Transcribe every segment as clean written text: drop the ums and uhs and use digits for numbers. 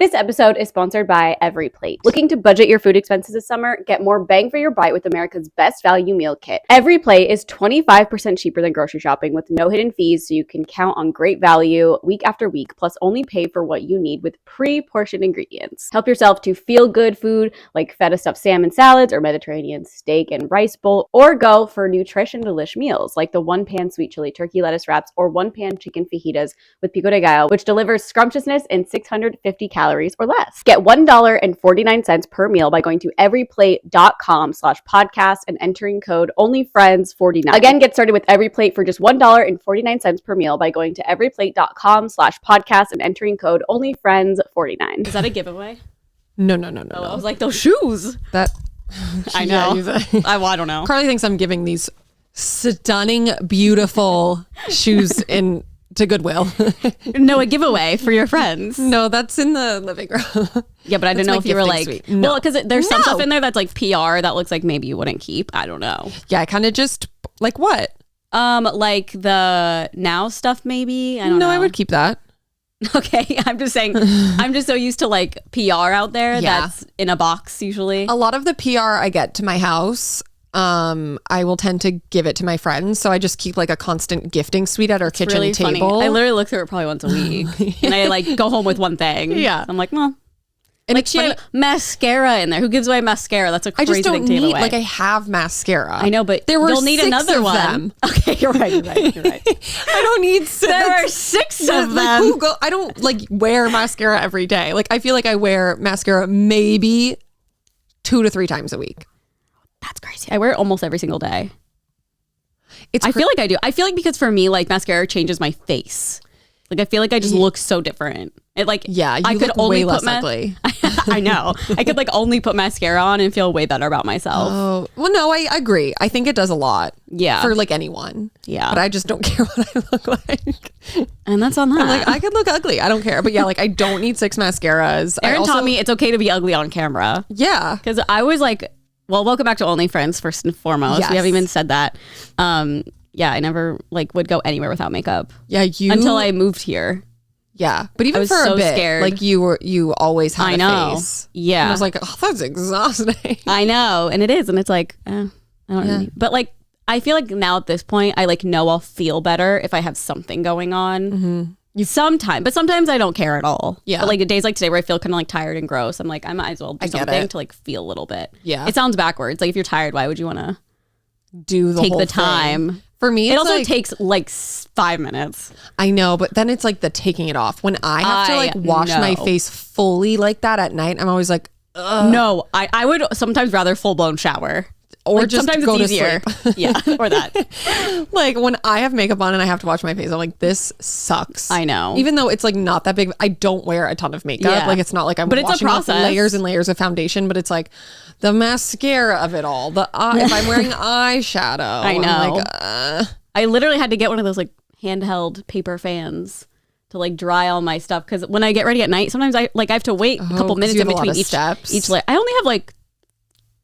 This episode is sponsored by Every Plate. Looking to budget your food expenses this summer? Get more bang for your bite with America's best value meal kit. Every Plate is 25% cheaper than grocery shopping with no hidden fees, so you can count on great value week after week, plus only pay for what you need with pre-portioned ingredients. Help yourself to feel-good food like feta stuffed salmon salads or Mediterranean steak and rice bowl, or go for nutrition delish meals like the one-pan sweet chili turkey lettuce wraps or one-pan chicken fajitas with pico de gallo, which delivers scrumptiousness in 650 calories or less. Get $1.49 per meal by going to everyplate.com/podcast and entering code ONLYFRIENDS49. Again, get started with Every Plate for just $1.49 per meal by going to everyplate.com/podcast and entering code ONLYFRIENDS49. Is that a giveaway? No. Oh, I was like, those shoes. That I know. I don't know. Carly thinks I'm giving these stunning, beautiful shoes to Goodwill. No, a giveaway for your friends. No, that's in the living room. Yeah, but I didn't know if you were like, suite. No. well, because there's some stuff in there that's like PR that looks like maybe you wouldn't keep. I don't know. Yeah, I kind of just like what? Like the Now stuff maybe. I don't know. I would keep that. Okay, I'm just saying. I'm just so used to like PR out there that's in a box usually. A lot of the PR I get to my house, I will tend to give it to my friends, so I just keep like a constant gifting suite at our kitchen really table. Funny. I literally look through it probably once a week, and I like go home with one thing. Yeah, I'm like, well, and like she had mascara in there. Who gives away mascara? That's a crazy I just don't thing to give need away. Like I have mascara. I know, but you'll need another one. Them. Okay, you're right. I don't need six. There are 6 of like, them. I don't like wear mascara every day. Like I feel like I wear mascara maybe 2 to 3 times a week. That's crazy. I wear it almost every single day. I feel like I do. I feel like because for me, like mascara changes my face. Like I feel like I just look so different. It like I could only way less ugly. I know. I could like only put mascara on and feel way better about myself. Oh well, no, I agree. I think it does a lot. Yeah, for like anyone. Yeah, but I just don't care what I look like. And that's on that. I'm like I could look ugly. I don't care. But yeah, like I don't need 6 mascaras. Erin taught me it's okay to be ugly on camera. Yeah, because I was like. Well, welcome back to Only Friends, first and foremost. Yes. We haven't even said that. Yeah, I never like would go anywhere without makeup. Yeah, until I moved here. Yeah, but even for so a bit, scared. like you always had a face. Yeah, and I was like, oh, that's exhausting. I know, and it is, and it's like, I don't know. But like, I feel like now at this point, I like know I'll feel better if I have something going on. Mm-hmm. But sometimes I don't care at all. Yeah. But like days like today where I feel kind of like tired and gross, I'm like, I might as well do something to like feel a little bit. Yeah. It sounds backwards. Like if you're tired, why would you want to take the time? Thing. For me, it also takes like 5 minutes. I know, but then it's like the taking it off. When I have to like wash my face fully like that at night, I'm always like, ugh. No, I would sometimes rather full blown shower. Or like, just sometimes go it's to easier. sleep. Yeah, or that. Like when I have makeup on and I have to wash my face, I'm like, this sucks. I know. Even though it's like not that big, I don't wear a ton of makeup. Yeah. Like it's not like I'm washing off layers and layers of foundation, but it's like the mascara of it all. If I'm wearing eyeshadow, I know. I'm like, I literally had to get one of those like handheld paper fans to like dry all my stuff because when I get ready at night, sometimes I have to wait a couple minutes in between each steps. Each layer. I only have like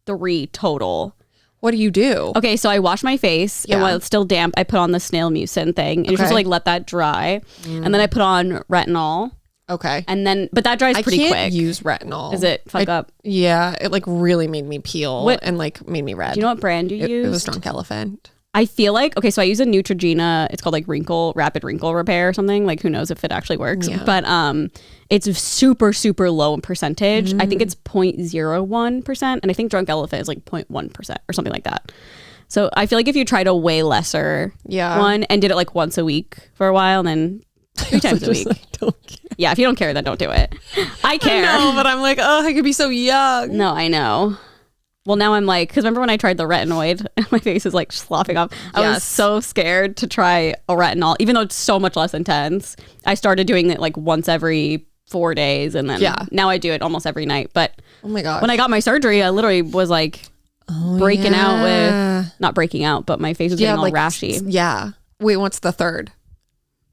3 total. What do you do? Okay, so I wash my face, and while it's still damp, I put on the snail mucin thing, and you're supposed to like let that dry, and then I put on retinol. Okay, and then but that dries pretty quick. I can't use retinol. Is it fuck up? Yeah, it like really made me peel and like made me red. Do you know what brand you use? It was Drunk Elephant. I feel like, okay, so I use a Neutrogena. It's called like Rapid Wrinkle Repair or something. Like who knows if it actually works. Yeah. But it's super, super low in percentage. I think it's 0.01%. And I think Drunk Elephant is like 0.1% or something like that. So I feel like if you tried a way lesser one and did it like once a week for a while and then 3 times a week. Like, don't care. Yeah, if you don't care, then don't do it. I care. I know, but I'm like, oh, I could be so young. No, I know. Well, now I'm like, because remember when I tried the retinoid and my face is like sloughing off? I was so scared to try a retinol, even though it's so much less intense. I started doing it like once every 4 days, and then now I do it almost every night. But oh my god, when I got my surgery, I literally was like breaking out with, not breaking out, but my face was getting all like, rashy. Yeah. Wait, what's the third?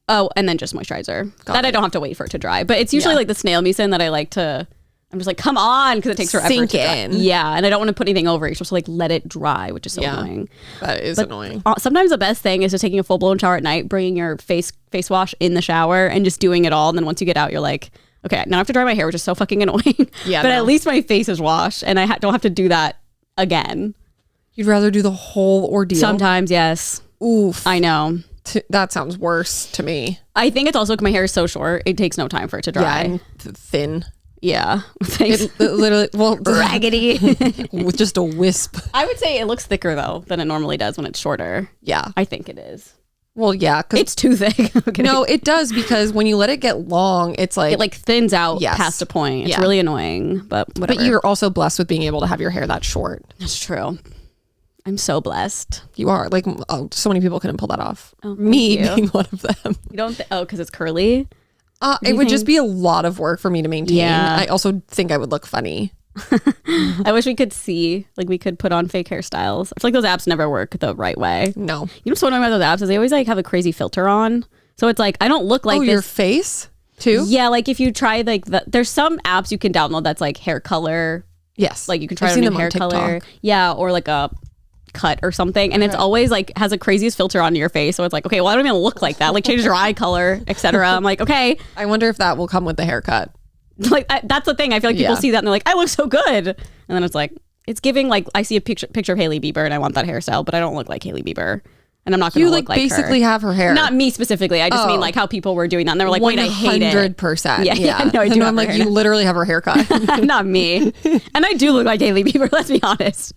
Oh, and then just moisturizer. I don't have to wait for it to dry. But it's usually like the snail mucin that I like to... I'm just like, come on, because it takes forever to dry. Yeah, and I don't want to put anything over it. You're supposed to like let it dry, which is so annoying. That is annoying. Sometimes the best thing is just taking a full blown shower at night, bringing your face wash in the shower, and just doing it all. And then once you get out, you're like, okay, now I have to dry my hair, which is so fucking annoying. Yeah, but at least my face is washed and I don't have to do that again. You'd rather do the whole ordeal? Sometimes, yes. Oof. I know. That sounds worse to me. I think it's also because my hair is so short. It takes no time for it to dry. Yeah, and thin. Yeah. It literally, well, raggedy. With just a wisp. I would say it looks thicker though than it normally does when it's shorter. Yeah. I think it is. Well, yeah. It's too thick. Okay. No, it does, because when you let it get long, it's like... It like thins out past a point. It's really annoying, but whatever. But you're also blessed with being able to have your hair that short. That's true. I'm so blessed. You are. Like, so many people couldn't pull that off. Me being one of them. You don't... because it's curly? It would just be a lot of work for me to maintain. Yeah. I also think I would look funny. I wish we could see, like, we could put on fake hairstyles. I feel like those apps never work the right way. No. You know what's so annoying about those apps is they always like have a crazy filter on. So it's like, I don't look like this. Your face too? Yeah, like if you try like there's some apps you can download that's like hair color. Yes. Like you can try on hair color. Yeah, or like a cut or something, and it's always like has the craziest filter on your face, so it's like, okay, well, I don't even look like that, like changes your eye color, etc. I'm like, okay, I wonder if that will come with the haircut. Like that's the thing, I feel like people see that and they're like, I look so good, and then it's like, it's giving like, I see a picture of Hailey Bieber and I want that hairstyle, but I don't look like Hailey Bieber, and I'm not gonna look like her. You basically have her hair. Not me specifically, I just mean like how people were doing that and they were like, wait, I hate it. 100%. Yeah. No, I do. And I'm like, you literally have her haircut. Not me. And I do look like Hailey Bieber, let's be honest.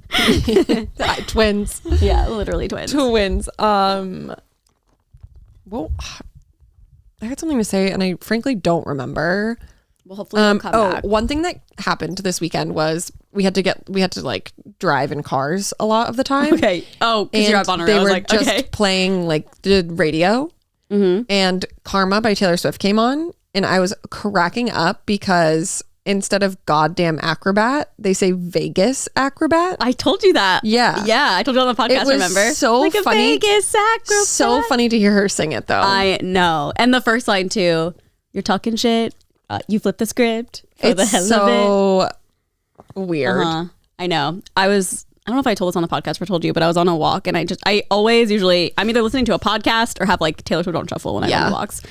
Twins. Yeah, literally twins. Twins. Well, I had something to say and I frankly don't remember. Well, hopefully we'll come back. One thing that happened this weekend was we had to like drive in cars a lot of the time. Okay. Oh, because you're up on a road. They were like, just playing like the radio, and Karma by Taylor Swift came on, and I was cracking up because instead of goddamn acrobat, they say Vegas acrobat. I told you that. Yeah. Yeah, I told you on the podcast, it was remember? So like funny. A Vegas acrobat. So funny to hear her sing it though. I know. And the first line too, you're talking shit. You flip the script for the hell of it. Weird. I know. I don't know if I told this on the podcast or told you, but I was on a walk and I'm either listening to a podcast or have like Taylor Swift on shuffle when I'm on walks.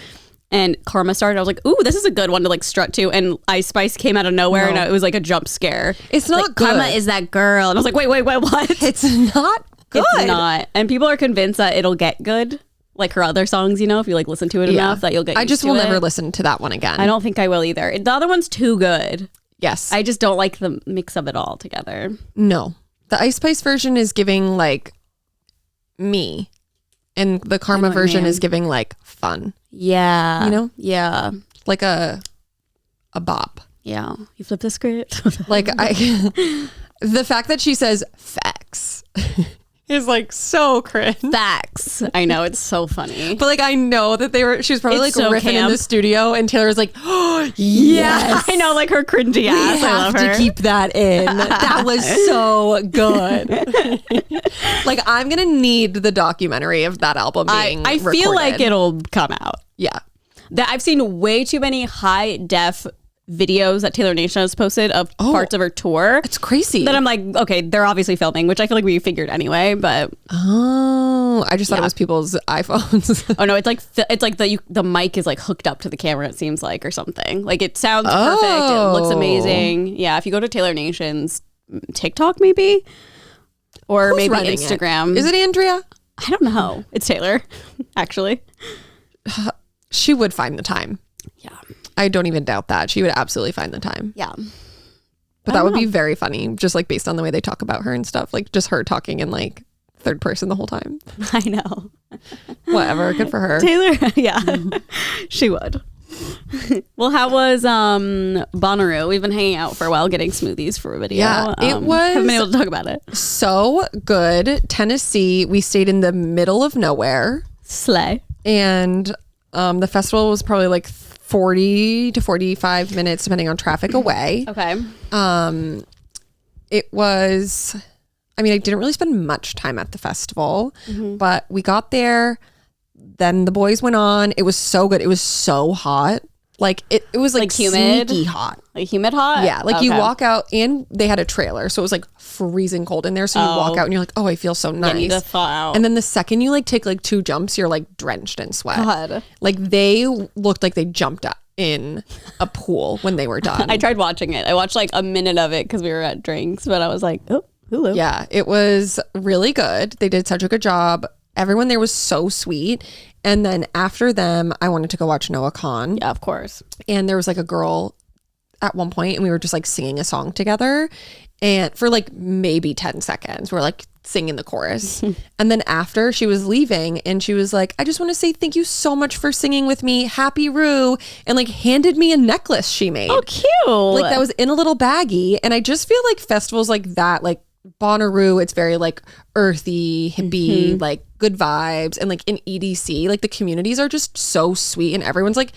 And Karma started. I was like, ooh, this is a good one to like strut to. And Ice Spice came out of nowhere and it was like a jump scare. It's not like, good. Karma is that girl. And I was like, wait, what? It's not good. It's not. And people are convinced that it'll get good. Like her other songs, you know, if you like listen to it enough, that you'll get used to it. I just will never listen to that one again. I don't think I will either. The other one's too good. Yes. I just don't like the mix of it all together. No. The Ice Spice version is giving like me, and the Karma version is giving like fun. Yeah. You know? Yeah. Like a bop. Yeah. You flip the script. Like the fact that she says facts is like so cringe. Facts. I know, it's so funny. But like I know that she was probably It's like so riffing camp. in the studio and Taylor was like, oh yes. I know, like her cringy ass. I love her. We have to keep that in. That was so good. Like I'm gonna need the documentary of that album being I feel recorded. like it'll come out. Yeah. That I've seen way too many high def videos that Taylor Nation has posted of parts of her tour. It's crazy. That I'm like, okay, they're obviously filming, which I feel like we figured anyway, but I just thought it was people's iPhones. oh no, it's like the mic is like hooked up to the camera, it seems like, or something. Like it sounds perfect. It looks amazing. Yeah, if you go to Taylor Nation's TikTok maybe, or maybe Instagram. Is it Andrea? I don't know. It's Taylor, actually. She would find the time. Yeah. I don't even doubt that. She would absolutely find the time. Yeah. But that would be very funny, just like based on the way they talk about her and stuff. Like just her talking in like third person the whole time. I know. Whatever. Good for her. Taylor, yeah. She would. Well, how was Bonnaroo? We've been hanging out for a while getting smoothies for a video. Yeah, it was. Haven't been able to talk about it. So good. Tennessee, we stayed in the middle of nowhere. Slay. And the festival was probably like 40 to 45 minutes depending on traffic away. Okay. It was, I mean, I didn't really spend much time at the festival, but we got there, then the boys went on. It was so good. It was so hot. Like it was like humid, sneaky hot. Like humid hot? Yeah. Like you walk out, and they had a trailer, so it was like freezing cold in there. So you walk out and you're like, oh, I feel so nice. You need to thaw out. And then the second you like take like 2 jumps, you're like drenched in sweat. God. Like they looked like they jumped in a pool when they were done. I tried watching it. I watched like a minute of it because we were at drinks, but I was like, oh, Hulu. Yeah, it was really good. They did such a good job. Everyone there was so sweet. And then after them, I wanted to go watch Noah Khan. Yeah, of course. And there was like a girl at one point, and we were just like singing a song together. And for like maybe 10 seconds, we're like singing the chorus. And then after, she was leaving and she was like, I just want to say thank you so much for singing with me. Happy Rue. And like handed me a necklace she made. Oh, cute. Like that was in a little baggie. And I just feel like festivals like that, like Bonnaroo, it's very like earthy, hippie, like good vibes. And like in EDC, like the communities are just so sweet and everyone's like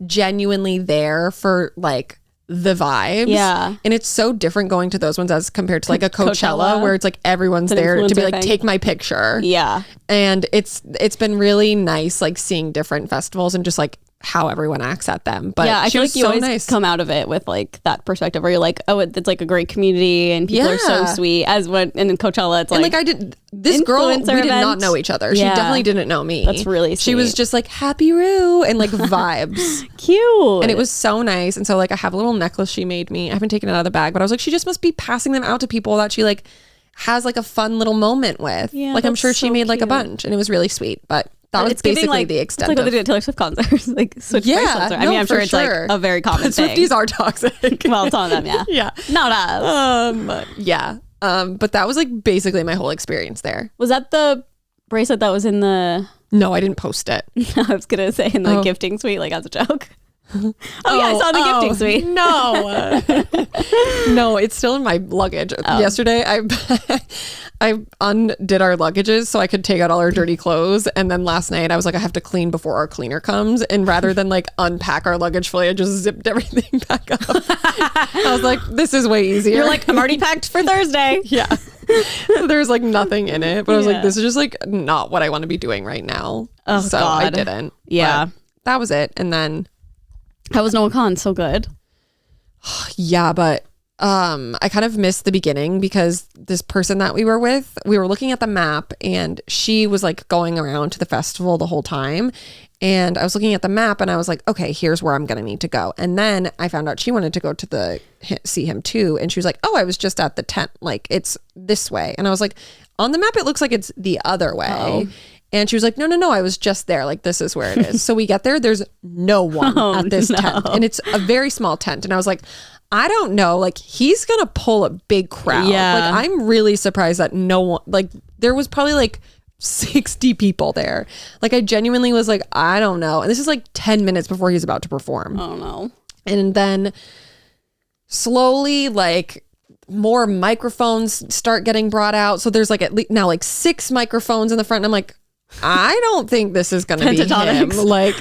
genuinely there for like the vibes. Yeah. And it's so different going to those ones as compared to like a Coachella where it's like everyone's there to be like, take my picture. Yeah. And it's been really nice like seeing different festivals and just like how everyone acts at them. But yeah, I feel like you so always nice. come out of it with like that perspective where you're like, oh, it's like a great community and people are so sweet. As when and in Coachella, it's like, and like I did this girl, we did not know each other. She definitely didn't know me. That's really sweet. She was just like Happy Rue and like vibes. Cute. And it was so nice. And so like I have a little necklace she made me. I haven't taken it out of the bag, but I was like, she just must be passing them out to people that she like has like a fun little moment with. Yeah, like I'm sure she made like a bunch, and it was really sweet. But that was basically like, the extent. It's like what they do at Taylor Swift concerts, like switch bracelets. I mean, I'm sure it's like a very common thing. Swifties are toxic. Well, some of them, yeah. Yeah. Not us. Yeah. But that was like basically my whole experience there. Was that the bracelet that was in the... No, I didn't post it. I was going to say in the gifting suite, like as a joke. Yeah, I saw the gifting suite. No. No, it's still in my luggage. Yesterday, I undid our luggages so I could take out all our dirty clothes. And then last night, I was like, I have to clean before our cleaner comes. And rather than like unpack our luggage fully, I just zipped everything back up. I was like, this is way easier. You're like, I'm already packed for Thursday. Yeah. There's like nothing in it. But I was like, this is just like not what I want to be doing right now. Oh, so God. I didn't. Yeah. But that was it. And then... How was Noah Khan? So good. Yeah, but I kind of missed the beginning because this person that we were with, we were looking at the map and she was like going around to the festival the whole time. And I was looking at the map and I was like, okay, here's where I'm going to need to go. And then I found out she wanted to go to see him too. And she was like, oh, I was just at the tent. Like it's this way. And I was like, on the map, it looks like it's the other way. Oh. And she was like, no, I was just there. Like, this is where it is. So we get there. There's no one at this tent. And it's a very small tent. And I was like, I don't know. Like, he's going to pull a big crowd. Yeah. Like, I'm really surprised that no one, like, there was probably like 60 people there. Like, I genuinely was like, I don't know. And this is like 10 minutes before he's about to perform. Oh, no. And then slowly, like, more microphones start getting brought out. So there's like at least now like 6 microphones in the front. And I'm like, I don't think this is going to be him. Like,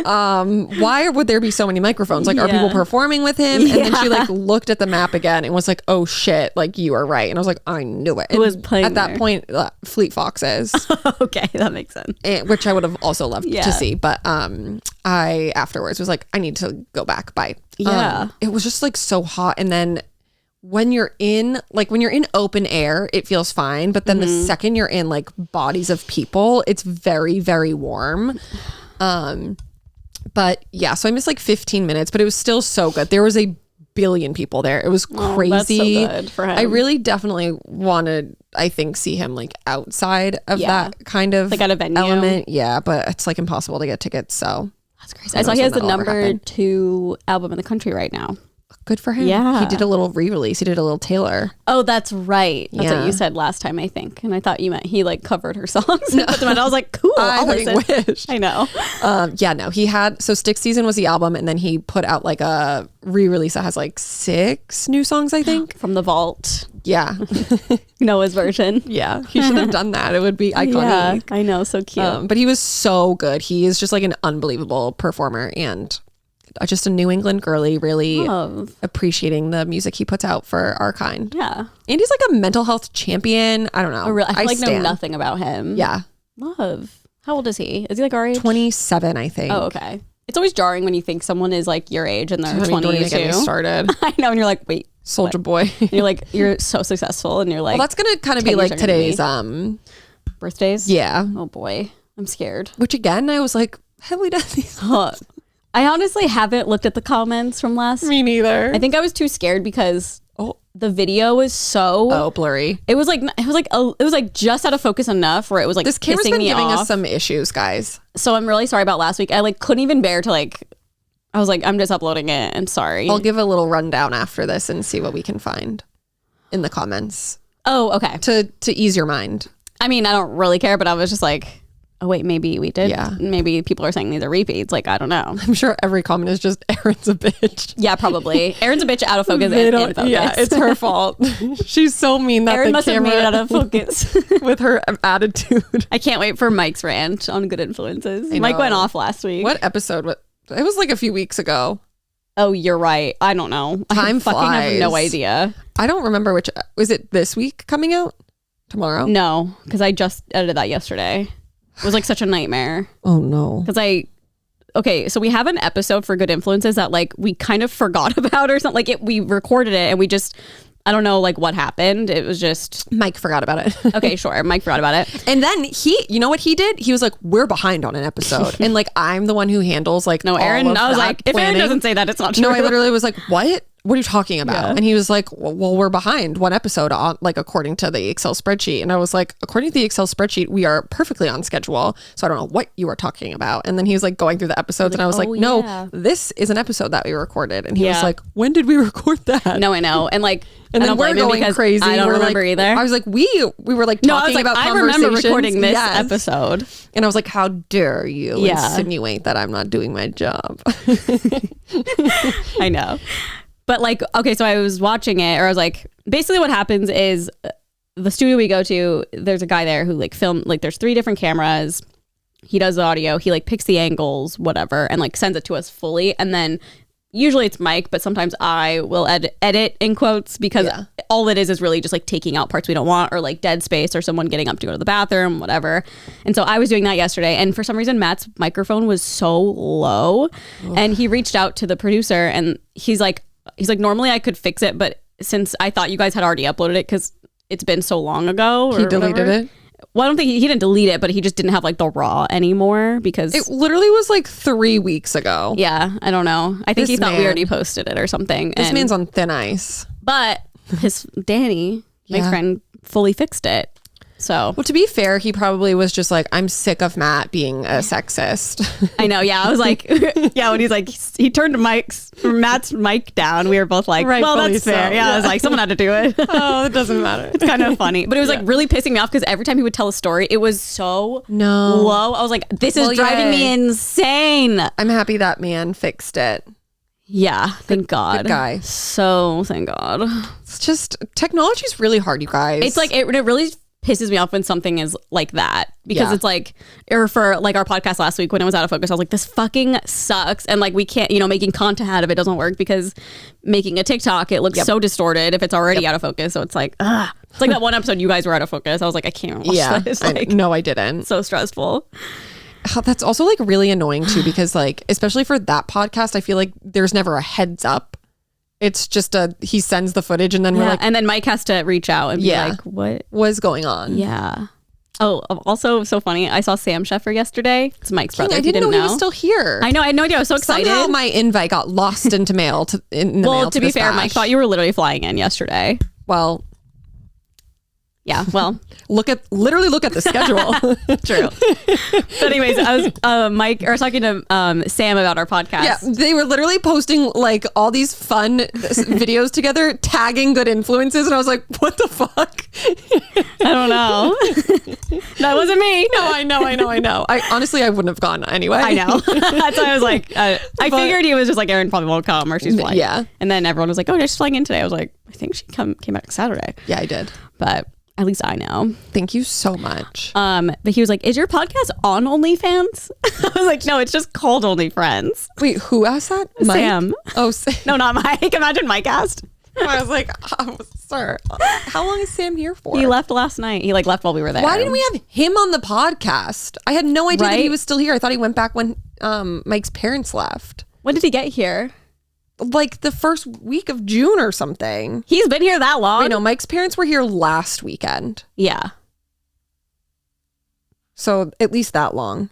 why would there be so many microphones? Like, are people performing with him? And then she like looked at the map again and was like, oh shit, like you are right. And I was like, I knew it. Who was playing at that point? Fleet Foxes. Okay, that makes sense. Which I would have also loved to see. But I afterwards was like, I need to go back. Bye. Yeah. It was just like so hot. And then when you're in open air, it feels fine. But then the second you're in like bodies of people, it's very, very warm. But yeah, so I missed like 15 minutes, but it was still so good. There was a billion people there. It was crazy. That's so good for him. I really definitely wanted, I think, see him like outside of that kind of like at a venue element. Yeah, but it's like impossible to get tickets. So that's crazy. I saw he has the number 2 album in the country right now. Good for him. Yeah. He did a little re-release. He did a little Taylor. Oh, that's right. That's what you said last time, I think. And I thought you meant he like covered her songs. And put them out. I was like, cool. I'll listen. Wish. I know. Yeah, no. He had, so Stick Season was the album, and then he put out like a re-release that has like 6 new songs, I think. From the vault. Yeah. Noah's version. Yeah. He should have done that. It would be iconic. Yeah, I know. So cute. But he was so good. He is just like an unbelievable performer and just a New England girly, really appreciating the music he puts out for our kind. Yeah. And he's like a mental health champion. I don't know. I like know nothing about him. Yeah. Love. How old is he? Is he like our age? 27, I think. Oh, okay. It's always jarring when you think someone is like your age and they're 22. Don't even get me started. I know. And you're like, wait. Soldier Boy. And you're like, you're so successful. And you're like, well, that's going to kind of be like today's birthdays. Yeah. Oh boy. I'm scared. Which again, I was like, have we done these? I honestly haven't looked at the comments from last. Me neither. I think I was too scared because the video was so blurry. It was like just out of focus enough where it was like this camera's been giving us some issues, guys. So I'm really sorry about last week. I like couldn't even bear to like. I was like, I'm just uploading it. I'm sorry. I'll give a little rundown after this and see what we can find in the comments. Oh, okay. To ease your mind. I mean, I don't really care, but I was just like, oh wait, maybe we did. Yeah. Maybe people are saying these are repeats. Like, I don't know. I'm sure every comment is just Erin's a bitch. Yeah, probably. Erin's a bitch out of focus and in focus. Yeah, it's her fault. She's so mean that Erin the must camera have made it out of focus with her attitude. I can't wait for Mike's rant on good influences. Mike went off last week. What episode? It was like a few weeks ago. Oh, you're right. I don't know. Time fucking flies. have no idea. I don't remember which. Was it this week coming out? Tomorrow? No, because I just edited that yesterday. It was like such a nightmare. Oh no. Because okay, so we have an episode for good influences that like we kind of forgot about or something. Like we recorded it and we just, I don't know like what happened. It was just. Mike forgot about it. Okay, sure. Mike forgot about it. And then you know what he did? He was like, we're behind on an episode. And like, I'm the one who handles like, no, Erin, I was like, planning. If Erin doesn't say that, it's not true. No, I literally was like, what? What are you talking about? Yeah. And he was like, well, we're behind one episode on like according to the Excel spreadsheet. And I was like, according to the Excel spreadsheet, we are perfectly on schedule. So I don't know what you are talking about. And then he was like going through the episodes and I was like, no, this is an episode that we recorded. And he was like, when did we record that? No, I know. And like, and then we're going crazy. I don't remember either. I was like, we were like talking about conversations. I remember recording this episode. And I was like, how dare you insinuate that I'm not doing my job? I know. But like, okay, so I was watching it, or I was like, basically what happens is the studio we go to, there's a guy there who like like there's 3 different cameras. He does the audio. He like picks the angles, whatever, and like sends it to us fully. And then usually it's Mike, but sometimes I will edit in quotes because all it is really just like taking out parts we don't want or like dead space or someone getting up to go to the bathroom, whatever. And so I was doing that yesterday. And for some reason, Matt's microphone was so low. And he reached out to the producer and he's like, normally I could fix it, but since I thought you guys had already uploaded it because it's been so long ago. He deleted it? Well, I don't think he didn't delete it, but he just didn't have like the raw anymore because it literally was like 3 weeks ago. Yeah, I don't know. I think he thought we already posted it or something. This man's on thin ice. But Danny, my friend, fully fixed it. So, well, to be fair, he probably was just like, I'm sick of Matt being a sexist. I know. Yeah. I was like, yeah, when he's like, he turned Matt's mic down. We were both like, well, that's fair. Yeah. I was like, someone had to do it. Oh, it doesn't matter. It's kind of funny. But it was like really pissing me off because every time he would tell a story, it was so low. I was like, this is driving me insane. I'm happy that man fixed it. Yeah. Thank God. Good guy. So thank God. It's just, technology's really hard, you guys. It's like, it really pisses me off when something is like that because it's like, or for like our podcast last week when it was out of focus, I was like, this fucking sucks. And like, we can't, making content out of it doesn't work because making a TikTok, it looks so distorted if it's already out of focus. So it's like, it's like that one episode you guys were out of focus. I was like, I can't watch this. Like, no, I didn't. So stressful. That's also like really annoying too, because like, especially for that podcast, I feel like there's never a heads up. It's just he sends the footage and then we're like, and then Mike has to reach out and be like, what was going on? Yeah. Oh, also so funny. I saw Sam Sheffer yesterday. It's Mike's brother. I didn't know he was still here. I know. I had no idea. I was so excited. Somehow my invite got lost into mail. To be fair, Mike thought you were literally flying in yesterday. Well, yeah. Well, literally look at the schedule. True. But anyways, I was talking to Sam about our podcast. Yeah, they were literally posting like all these fun videos together, tagging good influences, and I was like, "What the fuck?" I don't know. That wasn't me. No, I know. I wouldn't have gone anyway. I know. That's why I was like, I figured he was just like, Erin probably won't come or she's flying. Yeah. And then everyone was like, oh, she's flying in today. I was like, I think she came back Saturday. Yeah, I did. But at least I know. Thank you so much. But he was like, is your podcast on OnlyFans? I was like, no, it's just called Only Friends. Wait, who asked that? Mike? Sam. Oh, Sam. No, not Mike. Imagine Mike asked. I was like, sir, how long is Sam here for? He left last night. He like left while we were there. Why didn't we have him on the podcast? I had no idea that he was still here. I thought he went back when Mike's parents left. When did he get here? Like the first week of June or something. He's been here that long? Wait, no, Mike's parents were here last weekend. Yeah. So at least that long.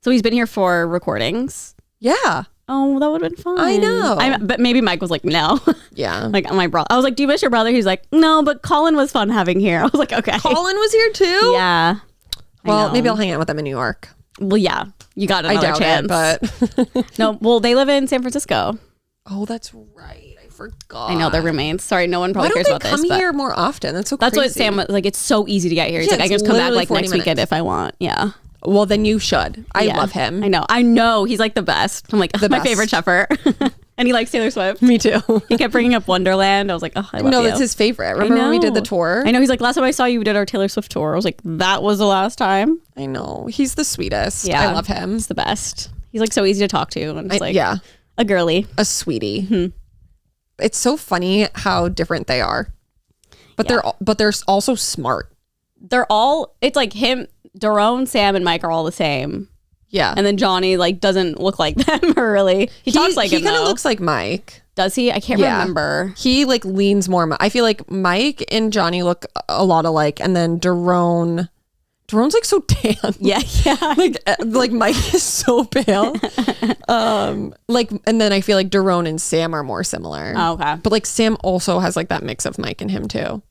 So he's been here for recordings? Yeah. Oh, that would have been fun. I know. But maybe Mike was like, no. Yeah. Like my brother. I was like, do you miss your brother? He's like, no, but Colin was fun having here. I was like, okay. Colin was here too? Yeah. Well, maybe I'll hang out with them in New York. Well, yeah. You got another chance. But no, well, they live in San Francisco. Oh, that's right. I forgot. I know, they're roommates. Sorry, no one probably cares about this. Why don't they come here more often? That's so crazy. That's what Sam was like. It's so easy to get here. He's like, I can just come back like next weekend if I want. Yeah. Well, then you should. I love him. I know. He's like the best. I'm like, my favorite cheffer. And he likes Taylor Swift. Me too. He kept bringing up Wonderland. I was like, oh, I love you. No, that's his favorite. Remember when we did the tour? I know. He's like, last time I saw you, we did our Taylor Swift tour. I was like, that was the last time. I know. He's the sweetest. Yeah. I love him. He's the best. He's like so easy to talk to. And it's like, yeah, a girly. A sweetie. It's so funny how different they are. But they're also smart. They're all, it's like him, Daron, Sam, and Mike are all the same. Yeah. And then Johnny like doesn't look like them or really. He talks like him. He kind of looks like Mike. Does he? I can't remember. He like leans more. I feel like Mike and Johnny look a lot alike. And then Daron's like so tan. Yeah. like Mike is so pale. And then I feel like Daron and Sam are more similar. Oh, okay. But like Sam also has like that mix of Mike and him too.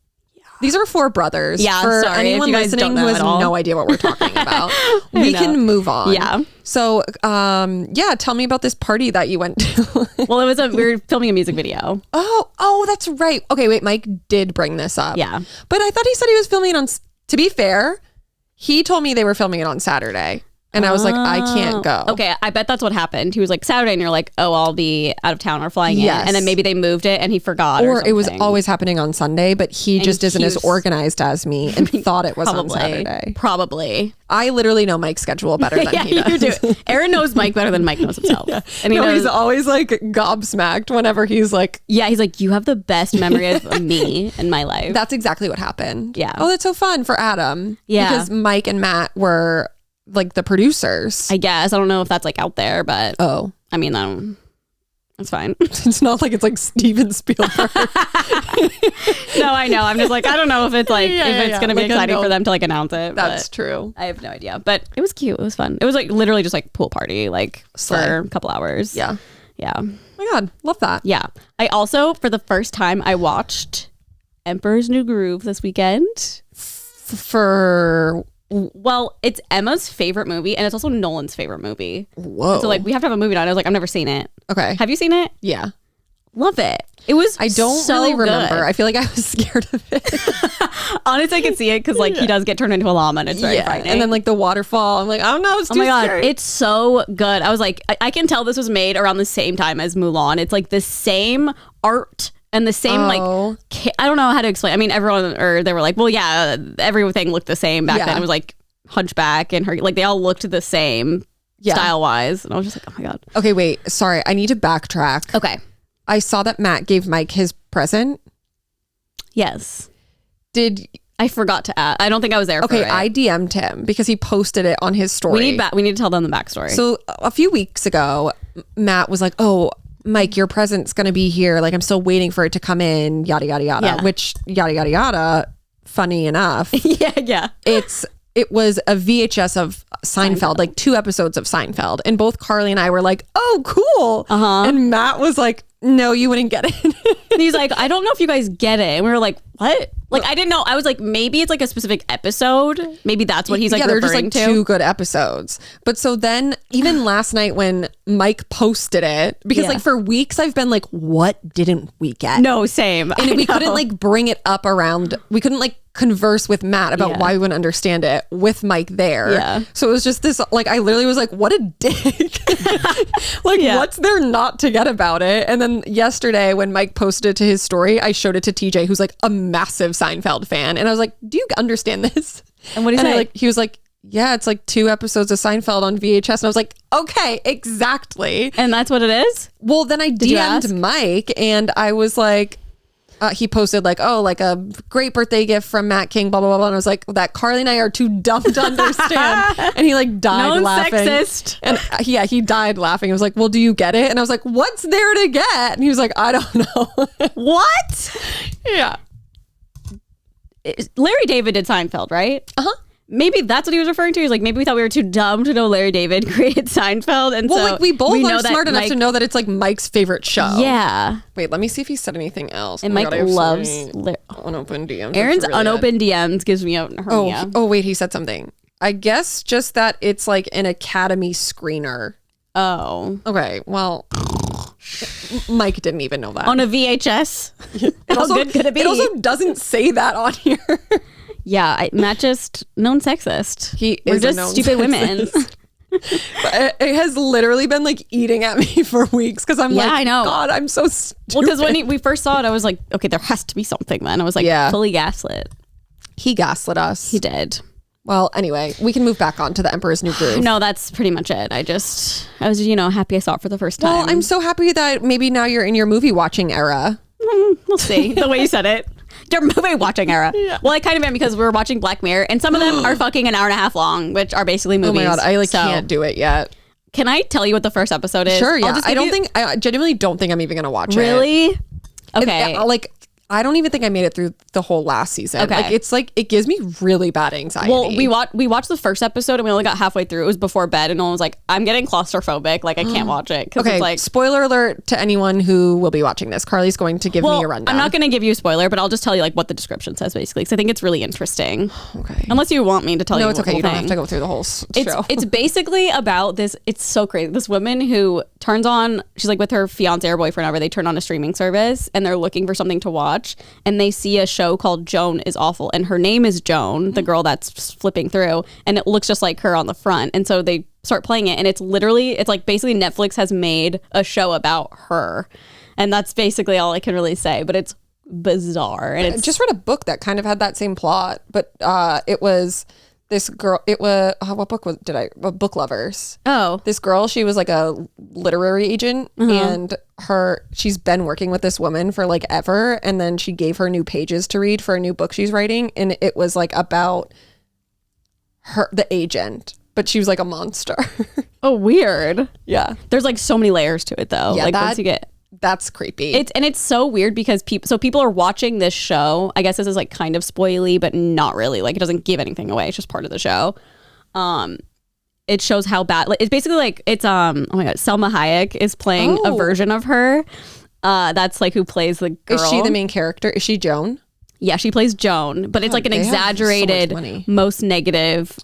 These are 4 brothers. Yeah, for sorry, anyone listening who has no idea what we're talking about, we can move on. Yeah. So, tell me about this party that you went to. Well, we were filming a music video. Oh, that's right. Okay, wait, Mike did bring this up. Yeah. But I thought he said he was filming it on, to be fair, he told me they were filming it on Saturday. And I was like, I can't go. Okay, I bet that's what happened. He was like, Saturday, and you're like, oh, I'll be out of town or flying in. And then maybe they moved it and he forgot. Or it was always happening on Sunday, but he just isn't as organized as me and thought it was on Saturday. Probably. I literally know Mike's schedule better than he does. You do. Aaron knows Mike better than Mike knows himself. And he's always like gobsmacked whenever he's like... Yeah, he's like, you have the best memory of me in my life. That's exactly what happened. Yeah. Oh, that's so fun for Adam. Yeah. Because Mike and Matt were... like the producers, I guess. I don't know if that's like out there, but I mean, that's fine. It's not like it's like Steven Spielberg. No, I know. I'm just like, I don't know if it's like if it's gonna be exciting for them to like announce it. That's true. I have no idea, but it was cute. It was fun. It was like literally just like pool party, like for a couple hours. Yeah. Oh my God, love that. Yeah. I also, for the first time, I watched Emperor's New Groove this weekend. Well, it's Emma's favorite movie, and it's also Nolan's favorite movie. Whoa. So, like, we have to have a movie night. I was like, I've never seen it. Okay. Have you seen it? Yeah. Love it. It was I don't really remember. I feel like I was scared of it. Honestly, I could see it because, like, he does get turned into a llama, and it's very frightening. And then, like, the waterfall. I'm like, oh, no, it's too scary. It's so good. I was like, I can tell this was made around the same time as Mulan. It's, like, the same art and the same, like, I don't know how to explain. I mean, they were like, well, yeah, everything looked the same back then. It was like Hunchback and her, like, they all looked the same style-wise. And I was just like, oh my God. Okay, wait. Sorry. I need to backtrack. Okay. I saw that Matt gave Mike his present. Yes. I forgot to add. I don't think I was there for it. I DM'd him because he posted it on his story. We need to tell them the backstory. So a few weeks ago, Matt was like, oh, Mike, your present's going to be here. Like, I'm still waiting for it to come in, yada, yada, yada. Yeah. Which, yada, yada, yada, funny enough. Yeah. It was a VHS of Seinfeld, like 2 episodes of Seinfeld. And both Carly and I were like, oh, cool. And Matt was like, no, you wouldn't get it. And he's like, I don't know if you guys get it. And we were like, what? Like, I didn't know. I was like, maybe it's like a specific episode. Maybe that's what he's like referring they're just like 2 good episodes. But so then even last night when Mike posted it, because like for weeks I've been like, what didn't we get? No, same. And we couldn't like bring it up around. We couldn't like converse with Matt about why we wouldn't understand it with Mike there. Yeah. So it was just this, like, I literally was like, what a dick. Like, what's there not to get about it? And then yesterday when Mike posted it to his story, I showed it to TJ, who's like a massive Seinfeld fan. And I was like, do you understand this? And what did he say? He was like, yeah, it's like 2 episodes of Seinfeld on VHS. And I was like, okay, exactly. And that's what it is? Well, then I DM'd Mike and I was like, he posted like, oh, like a great birthday gift from Matt King, blah, blah, blah, blah. And I was like, that Carly and I are too dumb to understand. And he like died laughing. Sexist. And he died laughing. He was like, well, do you get it? And I was like, what's there to get? And he was like, I don't know. What? Yeah. Larry David did Seinfeld, right? Uh-huh. maybe that's what he was referring to. He's like, maybe we thought we were too dumb to know Larry David created Seinfeld. And well, so like we both are smart enough Mike, to know that it's like Mike's favorite show. Yeah. Wait, let me see if he said anything else. And Mike loves unopened DMs. Aaron's really unopened DMs gives me a hernia. Oh, wait, he said something. I guess just that it's like an Academy screener. Oh. Okay, well, Mike didn't even know that. On a VHS? How good could it be? It also doesn't say that on here. Yeah, Matt just known sexist. We're just stupid women. It has literally been like eating at me for weeks because I'm like, I know. God, I'm so stupid. Well, because when we first saw it, I was like, okay, there has to be something then. I was like, fully gaslit. He gaslit us. He did. Well, anyway, we can move back on to The Emperor's New Groove. No, that's pretty much it. I was, happy I saw it for the first time. Well, I'm so happy that maybe now you're in your movie watching era. We'll see. The way you said it. Your movie watching era. Yeah. Well, I kind of am because we were watching Black Mirror and some of them are fucking an hour and a half long, which are basically movies. Oh my God, I can't do it yet. Can I tell you what the first episode is? Sure, yeah. I genuinely don't think I'm even going to watch it. Really? Okay. I don't even think I made it through the whole last season. Okay. It gives me really bad anxiety. Well, we watched the first episode and we only got halfway through. It was before bed and no one was like, I'm getting claustrophobic. Like, I can't watch it. Okay, it's spoiler alert to anyone who will be watching this. Carly's going to give me a rundown. I'm not going to give you a spoiler, but I'll just tell you like what the description says basically because I think it's really interesting. Okay. Unless you want me to tell you. No, it's okay. You don't thing. have to go through the whole show. It's basically about this. It's so crazy. This woman who turns on, she's like with her fiance or boyfriend, whatever, they turn on a streaming service and they're looking for something to watch and they see a show called Joan is Awful and her name is Joan, the girl that's flipping through, and it looks just like her on the front, and so they start playing it and it's like basically Netflix has made a show about her and that's basically all I can really say, but it's bizarre. And I just read a book that kind of had that same plot, but it was this girl, it was what book was Book Lovers. Oh, this girl, she was like a literary agent and she's been working with this woman for like ever, and then she gave her new pages to read for a new book she's writing, and it was like about the agent, but she was like a monster. Oh, weird. Yeah, there's like so many layers to it though. Yeah, like once you get that's creepy. It's so weird because people are watching this show. I guess this is like kind of spoily, but not really. Like it doesn't give anything away. It's just part of the show. It shows how bad. Like, it's basically like it's oh my God, Selma Hayek is playing a version of her. That's like who plays the girl. Is she the main character? Is she Joan? Yeah, she plays Joan, but it's like an exaggerated, so most negative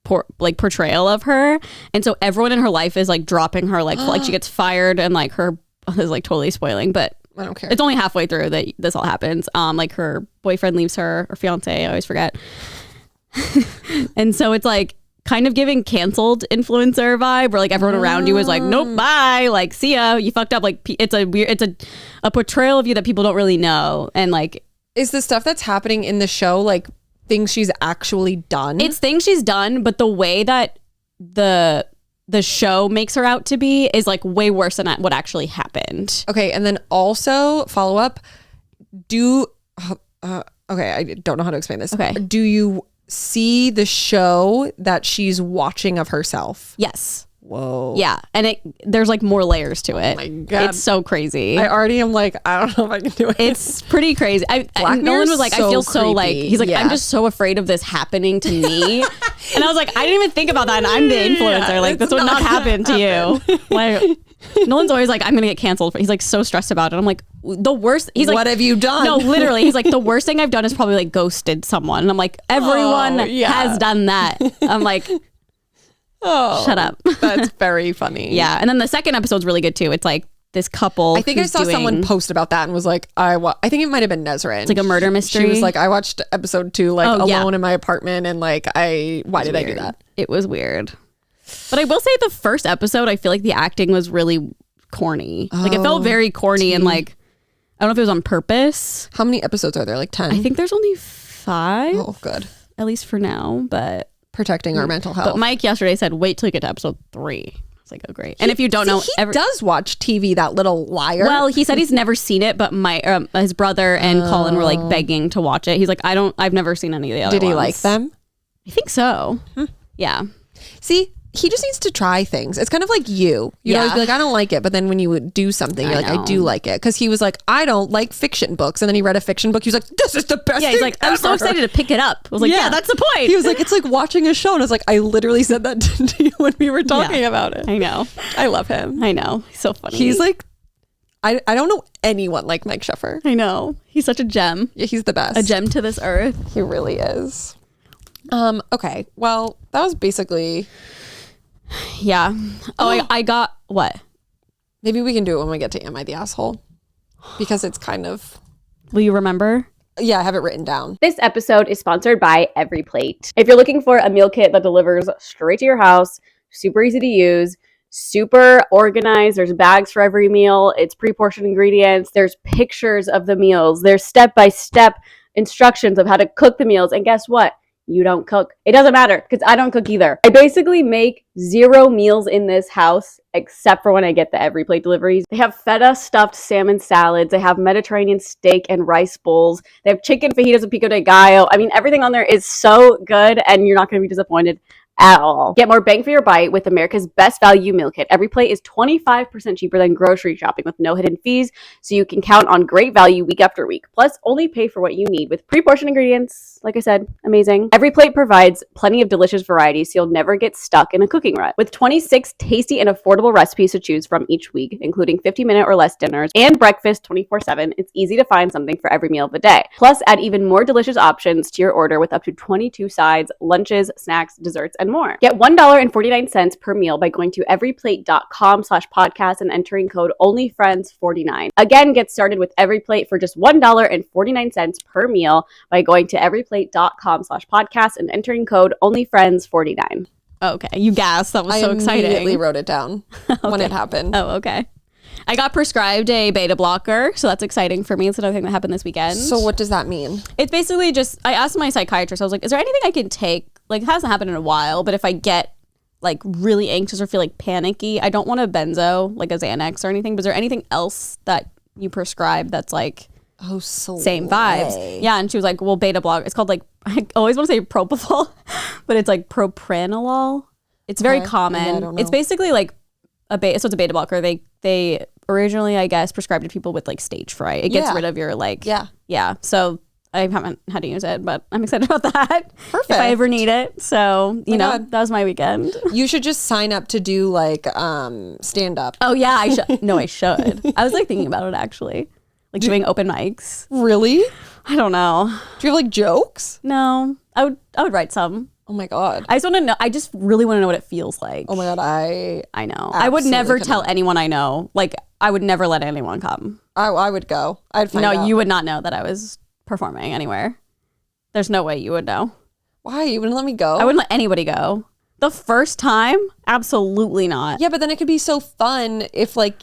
portrayal of her, and so everyone in her life is like dropping her like she gets fired and like her. This is like totally spoiling, but I don't care. It's only halfway through that this all happens. Like her boyfriend leaves her, or fiance, I always forget. And so it's like kind of giving canceled influencer vibe where like everyone around you is like, nope, bye, like see ya, you fucked up. Like it's a portrayal of you that people don't really know. And like, is the stuff that's happening in the show like things she's actually done? It's things she's done, but the way that the show makes her out to be is like way worse than what actually happened. Okay, and then also follow up. Okay, I don't know how to explain this. Okay, do you see the show that she's watching of herself? Yes. Whoa. Yeah, and there's like more layers to it. Oh my God. It's so crazy. I already am like, I don't know if I can do it. It's pretty crazy. Nolan was like, I feel so creepy. like, he's like, I'm just so afraid of this happening to me. And I was like, I didn't even think about that, and I'm the influencer. Yeah, like, this would not happen to you. Like, Nolan's always like, I'm gonna get canceled. He's like so stressed about it. I'm like, the worst. He's like, what have you done? No, literally, he's like, the worst thing I've done is probably like ghosted someone. And I'm like, everyone has done that. I'm like, oh, shut up. That's very funny. Yeah, and then the second episode's really good too. It's like this couple. I think I saw someone post about that and was like, I think it might have been Nezrin. It's like a murder mystery. She was like, I watched episode 2 like alone in my apartment, and like why did I do that? It was weird. But I will say the first episode, I feel like the acting was really corny. Like it felt very corny and like, I don't know if it was on purpose. How many episodes are there? Like 10? I think there's only 5. Oh, good. At least for now, but protecting our mental health. But Mike yesterday said, wait till you get to episode 3. It's like, oh great. And if you don't know, he does watch TV, that little liar. Well, he said he's never seen it, but his brother and Colin were like begging to watch it. He's like, I've never seen any of the other ones. Did he like them? I think so. Yeah. See, he just needs to try things. It's kind of like you'd always be like, I don't like it, but then when you would do something, you're like, I do like it. Because he was like, I don't like fiction books, and then he read a fiction book. He was like, this is the best thing he's like, I'm so excited to pick it up. I was like, yeah, that's the point. He was like, it's like watching a show, and I was like, I literally said that to you when we were talking about it. I know. I love him. I know. He's so funny. He's like, I don't know anyone like Mike Sheffer. I know. He's such a gem. Yeah, he's the best. A gem to this earth. He really is. Okay. Well, that was basically... Yeah. Oh, I got what? Maybe we can do it when we get to Am I the Asshole? Because it's kind of... Will you remember? Yeah, I have it written down. This episode is sponsored by Every Plate. If you're looking for a meal kit that delivers straight to your house, super easy to use, super organized, there's bags for every meal, it's pre-portioned ingredients, there's pictures of the meals, there's step-by-step instructions of how to cook the meals, and guess what? You don't cook. It doesn't matter because I don't cook either. I basically make 0 meals in this house except for when I get the Every Plate deliveries. They have feta stuffed salmon salads. They have Mediterranean steak and rice bowls. They have chicken fajitas and pico de gallo. I mean, everything on there is so good and you're not going to be disappointed at all. Get more bang for your bite with America's best value meal kit. Every Plate is 25% cheaper than grocery shopping with no hidden fees, so you can count on great value week after week. Plus, only pay for what you need with pre-portioned ingredients. Like I said, amazing. Every Plate provides plenty of delicious varieties, so you'll never get stuck in a cooking rut. With 26 tasty and affordable recipes to choose from each week, including 50-minute or less dinners and breakfast 24/7, it's easy to find something for every meal of the day. Plus, add even more delicious options to your order with up to 22 sides, lunches, snacks, desserts, and more. Get $1.49 per meal by going to everyplate.com/podcast and entering code ONLYFRIENDS49. Again, get started with Every Plate for just $1.49 per meal by going to everyplate.com/podcast and entering code ONLYFRIENDS49. Okay, you gasped. That was so exciting. I immediately wrote it down when it happened. Oh, okay. I got prescribed a beta blocker, so that's exciting for me. It's another thing that happened this weekend. So what does that mean? It's basically just, I asked my psychiatrist, I was like, is there anything I can take? Like, it hasn't happened in a while, but if I get like really anxious or feel like panicky, I don't want a benzo, like a Xanax or anything, but is there anything else that you prescribe that's like same vibes? Yeah, and she was like, well, beta block, it's called like, I always want to say propofol, but it's like propranolol. It's very common. Yeah, I don't know. It's basically like so it's a beta blocker. They originally, I guess, prescribed to people with like stage fright. It gets rid of your like, yeah. So I haven't had to use it, but I'm excited about that. Perfect. If I ever need it. So, you know, that was my weekend. You should just sign up to do like stand up. Oh yeah, I should. No, I should. I was like thinking about it actually. Like doing open mics. Really? I don't know. Do you have like jokes? No. I would write some. Oh my God. I just want to know. I just really want to know what it feels like. Oh my God. I know. I would never tell anyone I know. Like, I would never let anyone come. I would go. I'd find out. No, you would not know that I was performing anywhere. There's no way you would know. Why? You wouldn't let me go? I wouldn't let anybody go. The first time? Absolutely not. Yeah, but then it could be so fun if like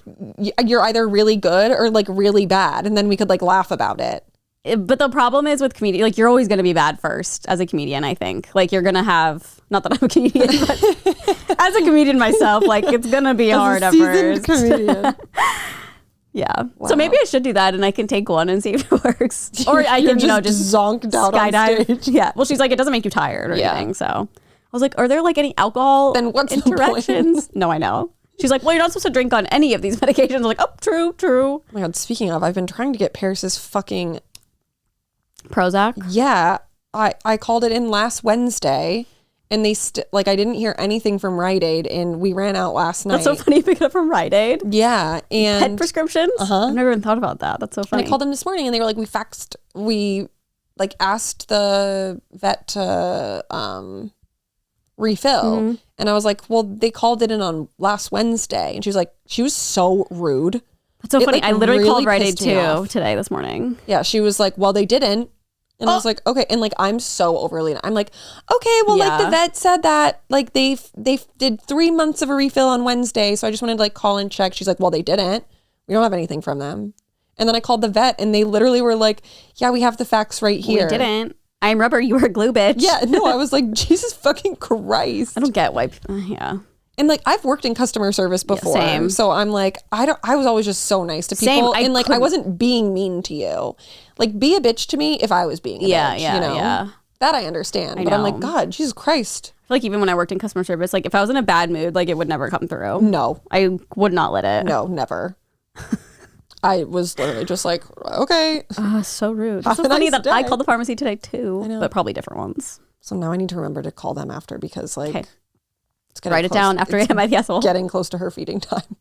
you're either really good or like really bad, and then we could like laugh about it. But the problem is with comedian, like you're always going to be bad first as a comedian, I think. Like you're going to have, not that I'm a comedian, but as a comedian myself, like it's going to be hard at first. Comedian. Yeah. Wow. So maybe I should do that and I can take one and see if it works. Or I can, just zonked out skydive. On stage. Yeah. Well, she's like, it doesn't make you tired or anything. So I was like, are there like any alcohol interactions? No, I know. She's like, well, you're not supposed to drink on any of these medications. I'm like, oh, true. Oh my God. Speaking of, I've been trying to get Paris's fucking Prozac. Yeah. I called it in last Wednesday and they I didn't hear anything from Rite Aid and we ran out last night. That's so funny. You pick it up from Rite Aid. Yeah. And pet prescriptions. I've never even thought about that. That's so funny. And I called them this morning and they were like, we asked the vet to refill. And I was like, well, they called it in on last Wednesday. And she was so rude. That's so funny. I literally called Rite Aid too today, this morning. Yeah, she was like, well, they didn't. And I was like, okay. And like, I'm so overly, I'm like, okay, well, like the vet said that like they did 3 months of a refill on Wednesday. So I just wanted to like call and check. She's like, well, they didn't. We don't have anything from them. And then I called the vet and they literally were like, yeah, we have the facts right here. We didn't. I'm rubber, you were glue, bitch. Yeah, no, I was like, Jesus fucking Christ. I don't get why. Yeah. And like I've worked in customer service before, so I'm like I was always just so nice to people, and like I wasn't being mean to you. Like be a bitch to me if I was being a bitch. Yeah. That I understand. I But I'm know. like, God, Jesus Christ. I feel like even when I worked in customer service, like if I was in a bad mood, like it would never come through. No. I would not let it. No, never. I was literally just like, okay. So rude. Have It's so a funny nice that I day. called the pharmacy today too, know. but probably different ones. So now I need to remember to call them after because like Okay. it's getting Write it close. down after I It's hit my asshole. getting close to her feeding time.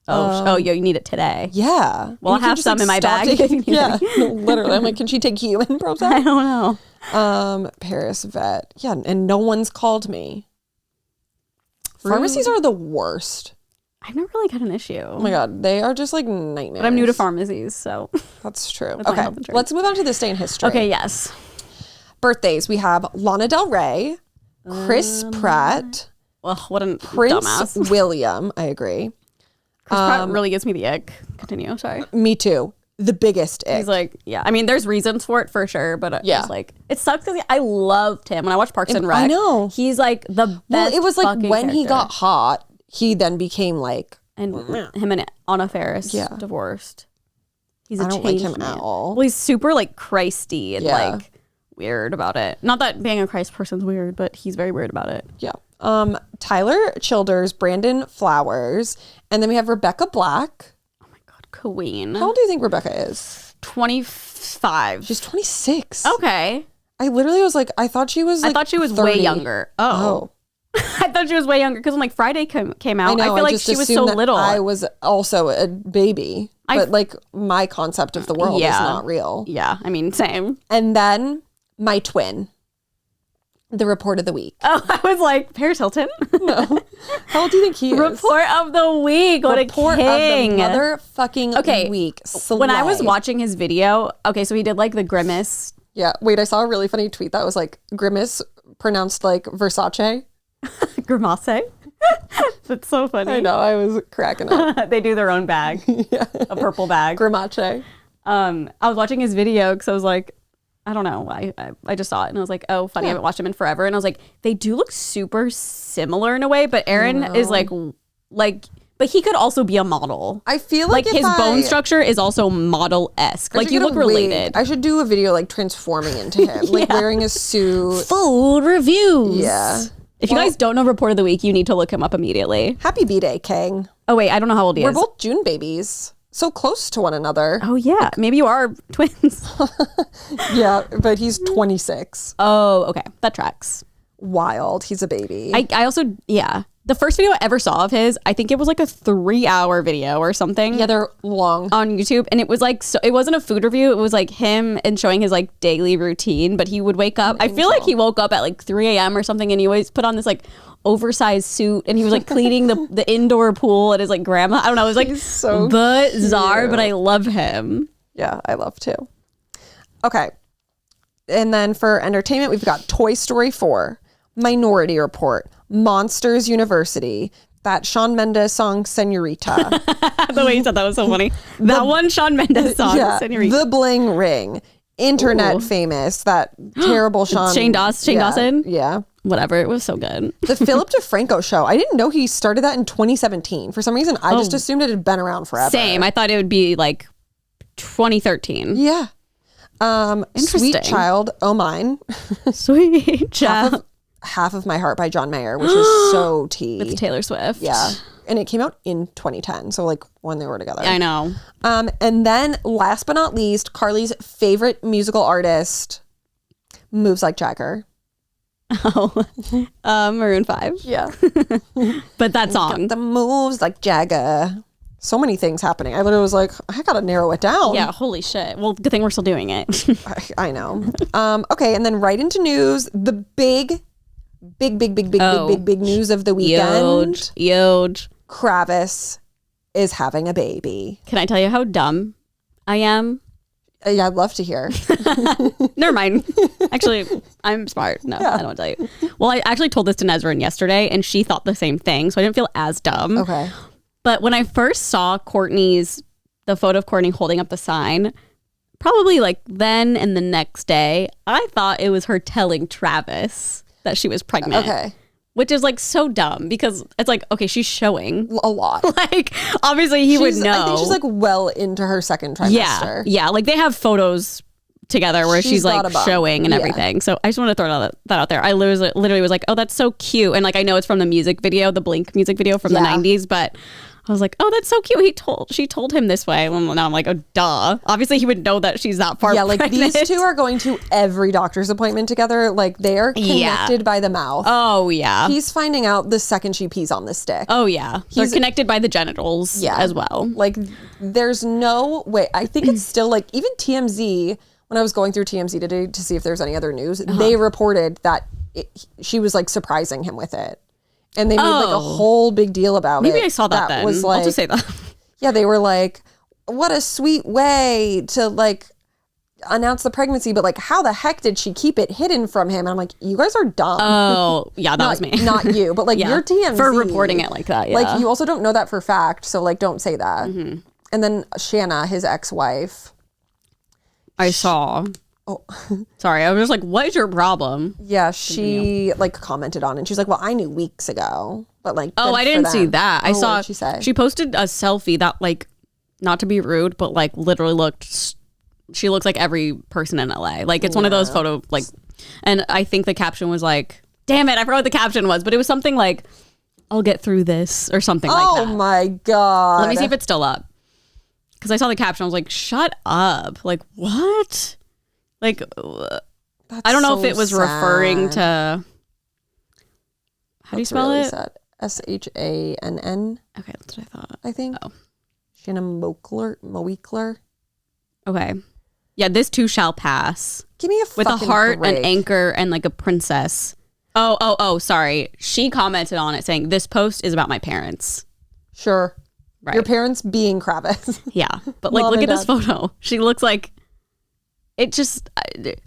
Oh, you need it today. Yeah. Well, You I have can just, some in my stop bag if taking- you need yeah, no, literally. I'm like, can she take human I Prozac? don't know. Paris vet. Yeah, and no one's called me. Pharmacies are the worst. I've never really had an issue. Oh my God, they are just like nightmares. But I'm new to pharmacies, so. That's true. With my Okay, health insurance. let's move on to this day in history. Okay, yes. Birthdays. We have Lana Del Rey, Chris Pratt, Well, what a Prince dumbass. William. I agree. Chris Pratt really gives me the ick. Continue, sorry. Me too. The biggest ick. He's like, yeah. I mean, there's reasons for it for sure, but Yeah. it's like, it sucks because I loved him when I watched Parks and Rec. I know. He's like the best. Well, it was like fucking when he character. got hot, he then became like, and him and Anna Faris Yeah. divorced. He's a I don't like him changed at man. all. Well, he's super like Christy and Yeah. like weird about it. Not that being a Christ person's weird, but he's very weird about it. yeah. Tyler Childers, Brandon Flowers, and then we have Rebecca Black. Oh my God, Queen. How old do you think Rebecca is? 25. She's 26. Okay. I literally was like, I thought she was like I thought she was 30. way younger. Oh. I thought she was way younger because when like Friday came out, I, know, feel like just she was assumed so that little. I was also a baby. But like my concept of the world is Yeah. not real. Yeah, I mean, same. And then my twin, the report of the week. Oh, I was like, Paris Hilton? How old do you think he is? Report of the week. What Report a king. of the motherfucking Okay, week. When I was Slay. watching his video, okay, so he did like the grimace. Yeah. Wait, I saw a really funny tweet that was like Grimace pronounced like Versace. Grimace. That's so funny. I know. I was cracking up. They do their own bag, a purple bag. Grimace. I was watching his video because I was like, I don't know. I just saw it and I was like, oh, funny. I haven't watched him in forever. And I was like, they do look super similar in a way, but Aaron is like, but he could also be a model. I feel Like like his bone structure is also model-esque. Like you look related. I should do a video like transforming into him, like wearing a suit. Food reviews. Yeah. If you guys don't know Report of the Week, you need to look him up immediately. Happy B-Day, King. Oh, wait. I don't know how old he We're is. both June babies. So close to one another. Oh, yeah. Maybe you are twins. Yeah, but he's 26. Oh, okay. That tracks. Wild. He's a baby. I also, yeah. The first video I ever saw of his, I think it was like a 3-hour video or something. yeah, they're long. On YouTube, and it was like, so it wasn't a food review, it was like him and showing his like daily routine. But he would wake up, I feel like he woke up at like 3 a.m. or something, and he always put on this like oversized suit, and he was like cleaning the indoor pool at his like grandma. I don't know, it was like so bizarre, cute. but I love him. Yeah, I love too. Okay. And then for entertainment, we've got Toy Story 4, Minority Report, Monsters University, that Shawn Mendes song, Senorita. The way you said that was so funny. That one Shawn Mendes song, yeah, Senorita. The Bling Ring, Internet Ooh. Famous, that terrible Shane Dawson? Yeah. Whatever, it was so good. The Philip DeFranco show. I didn't know he started that in 2017. For some reason, I just assumed it had been around forever. Same. I thought it would be like 2013. Yeah. Sweet Interesting. Child, Oh Mine. Sweet child. Half of My Heart by John Mayer, which is so tea. With Taylor Swift. Yeah. And it came out in 2010. So like when they were together. I know. And then last but not least, Carly's favorite musical artist, Moves Like Jagger. Oh, Maroon 5. Yeah. But that song. The moves like Jagger. So many things happening. I literally was like, I gotta narrow it down. Yeah, holy shit. Well, good thing we're still doing it. I know. Okay, and then right into news, the big news of the weekend. Huge. Kravis is having a baby. Can I tell you how dumb I am? Yeah, I'd love to hear. Never mind. Actually, I'm smart. No, I don't want to tell you. Well, I actually told this to Nezrin yesterday, and she thought the same thing, so I didn't feel as dumb. Okay. But when I first saw the photo of Courtney holding up the sign, probably like then and the next day, I thought it was her telling Travis that she was pregnant. Okay. Which is like so dumb because it's like, okay, she's showing. A lot. Like, obviously he would know. I think she's like well into her second trimester. Yeah. Like they have photos together where she's got like a bum. showing and Yeah. everything. So I just want to throw that out there. I literally was like, oh, that's so cute. And like, I know it's from the music video, the Blink music video from the 90s, but I was like, oh, that's so cute. She told him this way. Well, now I'm like, oh, duh. Obviously, he would know that she's that far pregnant. Like these two are going to every doctor's appointment together. Like they are connected by the mouth. Oh, yeah. He's finding out the second she pees on the stick. Oh, yeah. They're connected by the genitals as well. Like there's no way. I think it's still like, even TMZ, when I was going through TMZ today to see if there's any other news, they reported that she was like surprising him with it. And they made like a whole big deal about it. Maybe I saw that then. Was like, I'll just say that. Yeah, they were like, what a sweet way to like announce the pregnancy, but like how the heck did she keep it hidden from him? And I'm like, you guys are dumb. Oh, yeah, that was me. Not you, but like your TMZ. For reporting it like that, yeah. Like you also don't know that for fact, so like don't say that. Mm-hmm. And then Shanna, his ex-wife. I saw. Oh, sorry. I was just like, what is your problem? Yeah, she like commented on it. And she's like, well, I knew weeks ago, but like, oh, I didn't see that. I saw, she say? She posted a selfie that like, not to be rude, but like literally she looks like every person in LA. Like it's one of those photo, like, and I think the caption was like, damn it, I forgot what the caption was, but it was something like, I'll get through this or something like that. Oh my God. Let me see if it's still up. Because I saw the caption, I was like, shut up. Like, what? Like, I don't know if it was referring to. How do you spell it? Shann. Okay, that's what I thought. I think. Oh. Shanna Moekler. Okay. Yeah, this too shall pass. Give me a with a fucking heart, break. an anchor, and like a princess. Oh, sorry. She commented on it saying, this post is about my parents. Sure. Right. Your parents being Kravis. Yeah. But like, look at this photo. She looks like. It just,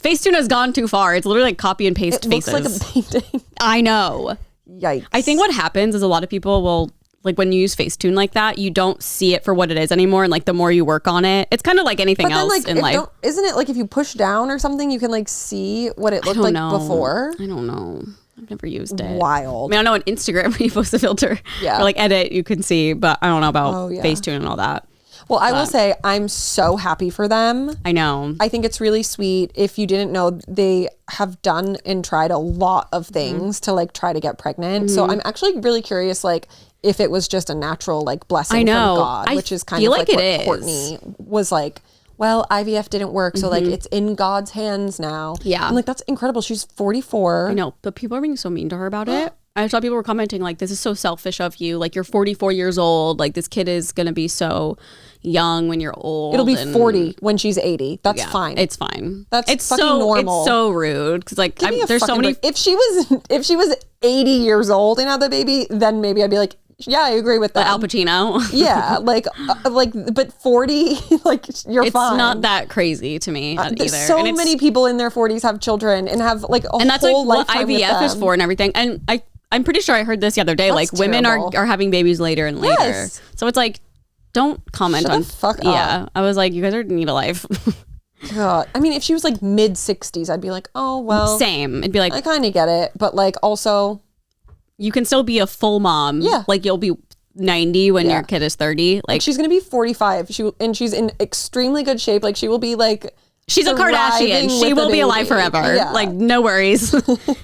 Facetune has gone too far. It's literally like copy and paste faces. It looks like a painting. I know. Yikes. I think what happens is a lot of people will, like when you use Facetune like that, you don't see it for what it is anymore. And like the more you work on it, it's kind of like anything else in life. Isn't it like if you push down or something, you can like see what it looked like before? I don't know. I've never used it. Wild. I mean, I know on Instagram when you post a filter or like edit, you can see, but I don't know about Facetune and all that. Well, I will say I'm so happy for them. I know. I think it's really sweet. If you didn't know, they have done and tried a lot of things to like try to get pregnant. So I'm actually really curious, like if it was just a natural like blessing from God, which is kind of like what Courtney was like. Well, IVF didn't work, so like it's in God's hands now. Yeah, I'm like, that's incredible. She's 44. I know, but people are being so mean to her about it. I saw people were commenting like, this is so selfish of you. Like, you're 44 years old. Like, this kid is going to be so young when you're old. It'll be 40 when she's 80. That's fine. It's fine. It's fucking normal. It's so rude. Because like, there's so many. If she was 80 years old and had the baby, then maybe I'd be like, yeah, I agree with that. Al Pacino. Yeah, but 40, like you're it's fine. It's not that crazy to me either. So many people in their 40s have children and have like a and that's whole like lifetime what IVF is for and everything. And I'm pretty sure I heard this the other day. That's like women are having babies later and later. Yes. So it's like, don't comment Shut on. The fuck up. Yeah, I was like, you guys need a life. God, I mean, if she was like mid 60s, I'd be like, oh well. Same. It'd be like, I kind of get it, but like also. You can still be a full mom. Yeah. Like you'll be 90 when your kid is 30. Like she's going to be 45. And she's in extremely good shape. Like she will be like. She's a Kardashian. She will be alive forever. Yeah. Like no worries.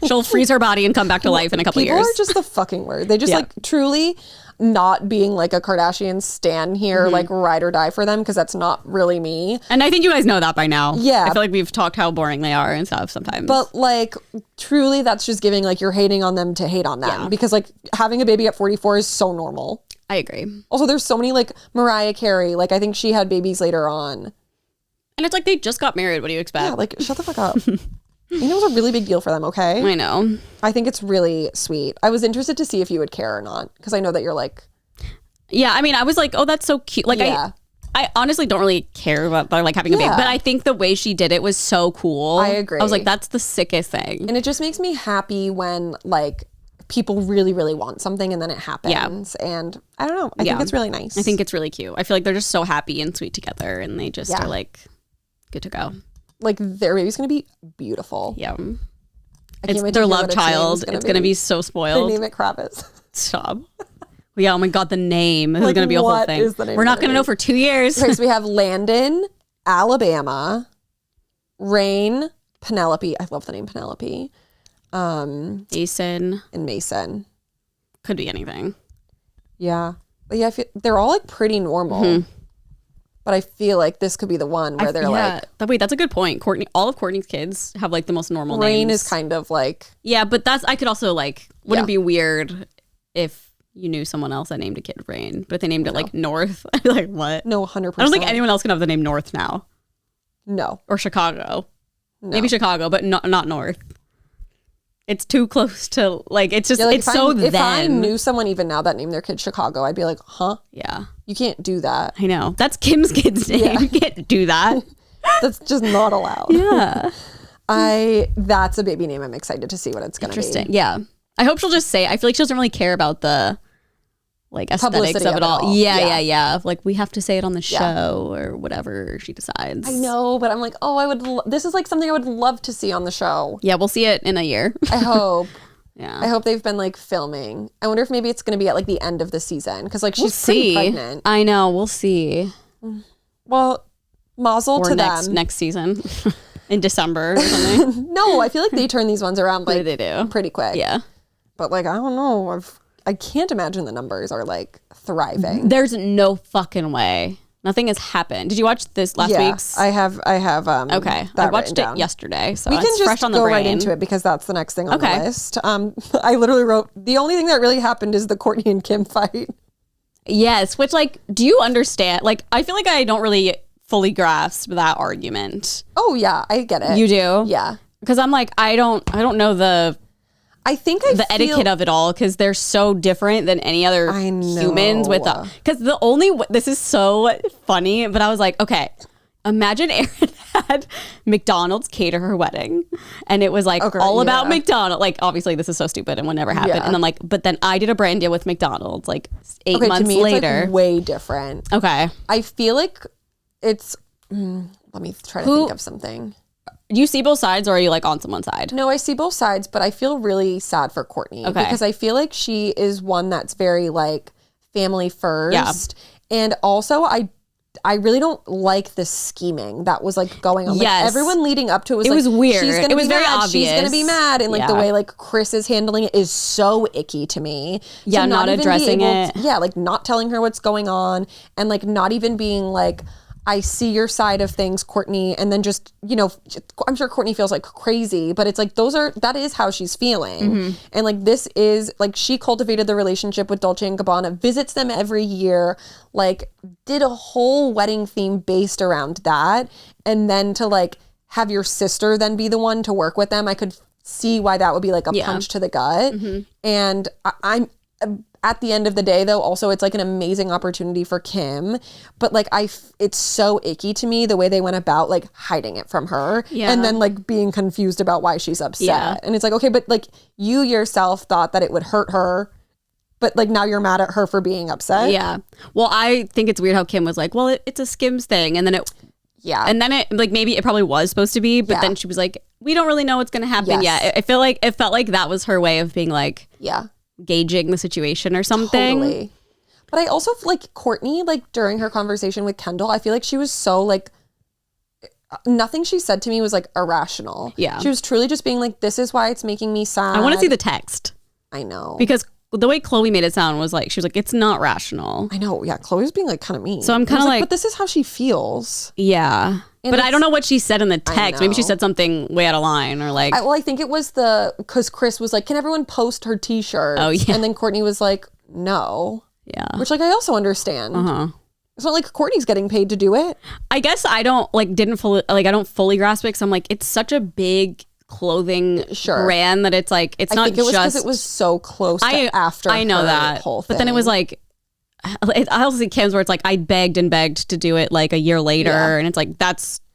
She'll freeze her body and come back to life in a couple years. People are just the fucking word. They just like truly not being like a Kardashian stan here, like ride or die for them, because that's not really me. And I think you guys know that by now. Yeah. I feel like we've talked how boring they are and stuff sometimes. But like truly that's just giving like you're hating on them to hate on them, because like having a baby at 44 is so normal. I agree. Also, there's so many like Mariah Carey, like I think she had babies later on. And it's like they just got married. What do you expect? Yeah, like shut the fuck up. I know it was a really big deal for them, okay? I know. I think it's really sweet. I was interested to see if you would care or not, because I know that you're like... Yeah, I mean, I was like, oh, that's so cute. Like, I honestly don't really care about like having a baby, but I think the way she did it was so cool. I agree. I was like, that's the sickest thing. And it just makes me happy when like people really, really want something and then it happens. Yeah. And I don't know. I think it's really nice. I think it's really cute. I feel like they're just so happy and sweet together, and they just are like... Good to go. Like their baby's gonna be beautiful. Yeah, it's their love child. It's gonna be so spoiled. They name it Kravis. Stop. Yeah. Oh my god, the name is gonna be a whole thing. We're not gonna know for 2 years. Okay, so we have Landon, Alabama. Rain, Penelope. I love the name Penelope. Mason. And Mason. Could be anything. Yeah. But yeah, I feel, they're all like pretty normal. But I feel like this could be the one where they're like... Wait, that's a good point. Courtney, all of Courtney's kids have like the most normal names. Rain is kind of like... Yeah, but I could also like... Wouldn't it be weird if you knew someone else that named a kid Rain, but if they named it like North, I'd be like, what? No, 100%. I don't think anyone else can have the name North now. No. Or Chicago. No. Maybe Chicago, but not North. It's too close to, like, it's just, it's so then. If I knew someone even now that named their kid Chicago, I'd be like, huh? Yeah. You can't do that. I know. That's Kim's kid's name. Yeah. You can't do that. That's just not allowed. Yeah. That's a baby name. I'm excited to see what it's going to be. Interesting. Yeah. I hope she'll just say, I feel like she doesn't really care about the, like, aesthetics Publicity of it all. Yeah. Yeah. Like, we have to say it on the show or whatever she decides. I know, but I'm like, oh, this is like something I would love to see on the show. Yeah, we'll see it in a year. I hope. Yeah. I hope they've been like filming. I wonder if maybe it's going to be at like the end of the season because like We'll she's pretty see. pregnant. I know. We'll see. Well, mazel Or to next them. season in December or something. No, I feel like they turn these ones around like They do. pretty quick. Yeah. But like, I don't know. I can't imagine the numbers are like thriving. There's no fucking way. Nothing has happened. Did you watch this last week's? I have. Okay. that I watched written down. it yesterday, so We can it's fresh just on the go brain. right into it because that's the next thing on Okay. the list. I literally wrote the only thing that really happened is the Courtney and Kim fight. Yes, which like, do you understand? Like, I feel like I don't really fully grasp that argument. Oh yeah, I get it. You do? Yeah. Because I'm like, I don't know the etiquette of it all because they're so different than any other humans with because this is so funny, but I was like, okay, imagine Erin had McDonald's cater her wedding and it was like all about McDonald's. Like, obviously this is so stupid and would never happen. And I'm like, but then I did a brand deal with McDonald's like 8 months to me, later. it's like way different. Okay. I feel like it's let me try to think of something. Do you see both sides or are you like on someone's side? No, I see both sides, but I feel really sad for Courtney because I feel like she is one that's very like family first. And also I really don't like the scheming that was like going on. Like, everyone leading up to it was like, weird. She's gonna it was be very mad. obvious. She's gonna be mad, and like the way like Chris is handling it is so icky to me. Yeah, so not even addressing it. Like not telling her what's going on, and like not even being like, I see your side of things, Courtney, and then just, you know, I'm sure Courtney feels like crazy, but it's like that is how she's feeling. And like this is like she cultivated the relationship with Dolce and Gabbana, visits them every year, like did a whole wedding theme based around that, and then to like have your sister then be the one to work with them, I could see why that would be like a punch to the gut. And I'm at the end of the day, though, also it's like an amazing opportunity for Kim, but like it's so icky to me the way they went about like hiding it from her and then like being confused about why she's upset. And it's like, okay, but like you yourself thought that it would hurt her, but like now you're mad at her for being upset. Yeah. Well, I think it's weird how Kim was like, well, it's a Skims thing. And then it like maybe it probably was supposed to be, but then she was like, we don't really know what's going to happen yet. I feel like it felt like that was her way of being like, gauging the situation or something. Totally. But I also feel like Courtney, like during her conversation with Kendall, I feel like she was so like, nothing she said to me was like irrational. Yeah. She was truly just being like, this is why it's making me sad. I want to see the text. I know. Because the way Chloe made it sound was like, she was like, it's not rational. I know. Yeah. Chloe was being like kind of mean. So I'm kind of like, but this is how she feels. Yeah. But I don't know what she said in the text. Maybe she said something way out of line or like. I think it was because Chris was like, can everyone post her t-shirt? Oh, yeah. And then Courtney was like, no. Yeah. Which like I also understand. It's not like Courtney's getting paid to do it. I guess I don't fully grasp it because I'm like, it's such a big clothing brand that it's like, it's not just. I think it was because it was so close to after I know that whole thing. But then it was like, I also see Kim's where it's like I begged and begged to do it like a year later, and it's like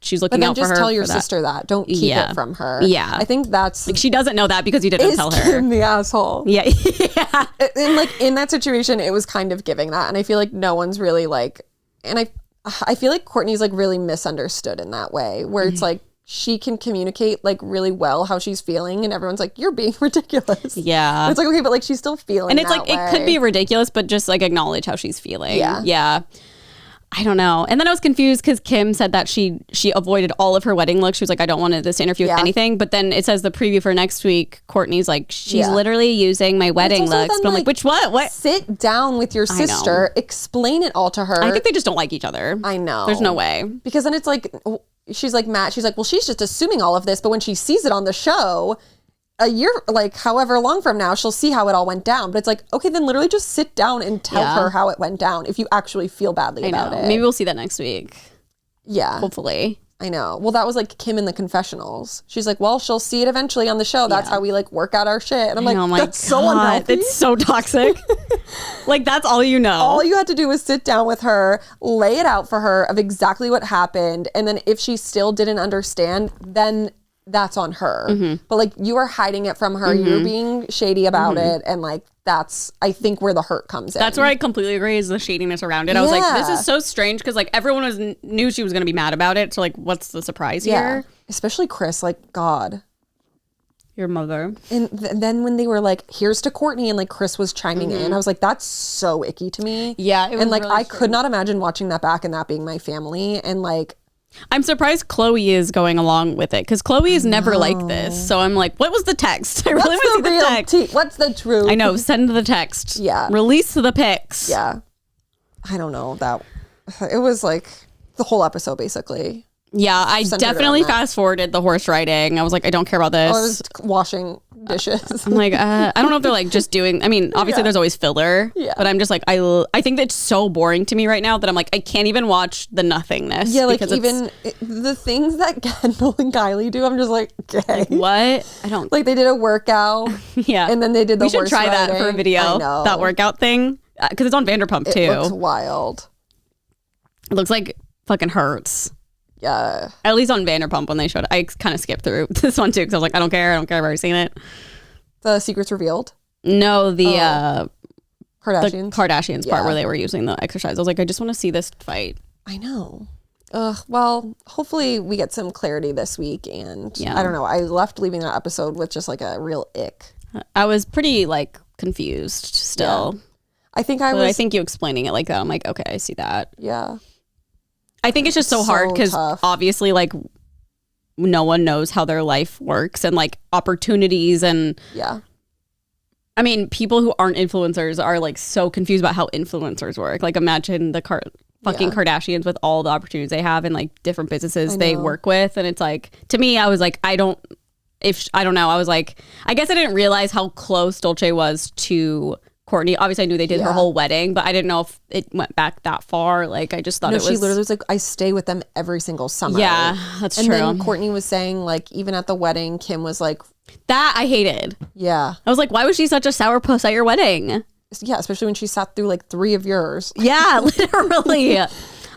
she's looking out for her. Just tell your sister that. Don't keep it from her. Yeah, I think that's like she doesn't know that because you didn't tell her. Kim the asshole. Yeah, And like in that situation, it was kind of giving that, and I feel like no one's really like, and I feel like Courtney's like really misunderstood in that way, where it's like she can communicate like really well how she's feeling, and everyone's like, you're being ridiculous. Yeah. And it's like, okay, but like she's still feeling and it's that like way. It could be ridiculous, but just like acknowledge how she's feeling. Yeah. I don't know. And then I was confused because Kim said that she avoided all of her wedding looks. She was like, I don't want this to interfere with anything. But then it says the preview for next week, Courtney's like, she's literally using my wedding looks. But I'm like, which what? What? Sit down with your sister, explain it all to her. I think they just don't like each other. I know. There's no way. Because then it's like, she's like, Matt, she's like, well, she's just assuming all of this. But when she sees it on the show, a year, like however long from now, she'll see how it all went down. But it's like, okay, then literally just sit down and tell her how it went down if you actually feel badly about it. Maybe we'll see that next week. Yeah. Hopefully. I know. Well, that was like Kim in the confessionals. She's like, well, she'll see it eventually on the show. That's how we like work out our shit. And I'm like, that's so unhealthy. It's so toxic. Like, that's all you know. All you had to do was sit down with her, lay it out for her of exactly what happened. And then if she still didn't understand, then that's on her. But like, you are hiding it from her. You're being shady about it. And like, that's, I think, where the hurt comes in. That's where I completely agree, is the shadiness around it. I was like, this is so strange, because like everyone knew she was going to be mad about it. So like, what's the surprise here? Especially Chris, like, God. Your mother. And then when they were like, here's to Courtney, and like Chris was chiming in, I was like, that's so icky to me. Yeah. It was and like, really I could not imagine watching that back and that being my family. And like, I'm surprised Chloe is going along with it, because Chloe is never like this. So I'm like, what was the text? I really want to see the text. What's the truth? I know. Send the text. Yeah. Release the pics. Yeah. I don't know. It was like the whole episode, basically. Yeah, I definitely fast forwarded the horse riding. I was like, I don't care about this. I was washing dishes. I'm like, I don't know if they're like just doing, I mean, obviously there's always filler, but I'm just like, I think that's so boring to me right now that I'm like, I can't even watch the nothingness. Yeah, like even the things that Kendall and Kylie do, I'm just like, okay. Like, what? I don't. Like, they did a workout. Yeah. And then they did the horse riding. We should try that for a video. I know. That workout thing. Because it's on Vanderpump too. It looks wild. It looks like fucking hurts. Yeah. At least on Vanderpump when they showed it. I kind of skipped through this one too, because I was like, I don't care. I've already seen it. The secrets revealed? No, the Kardashians. The Kardashians part where they were using the exercise. I was like, I just want to see this fight. I know. Well, hopefully we get some clarity this week. And I don't know. I left leaving that episode with just like a real ick. I was pretty like confused still. Yeah. I think you explaining it like that, I'm like, okay, I see that. Yeah. I think it's just so hard because obviously like no one knows how their life works and like opportunities and I mean, people who aren't influencers are like so confused about how influencers work. Like, imagine the fucking Kardashians with all the opportunities they have and like different businesses they work with. And it's like, to me, I was like, I don't know. I was like, I guess I didn't realize how close Dolce was to Courtney. Obviously I knew they did her whole wedding, but I didn't know if it went back that far. Like, I just thought she literally was like, I stay with them every single summer. Yeah, that's true. And then Courtney was saying like, even at the wedding, Kim was like, that I hated. Yeah. I was like, why was she such a sourpuss at your wedding? Yeah, especially when she sat through like 3 of yours. Yeah, literally.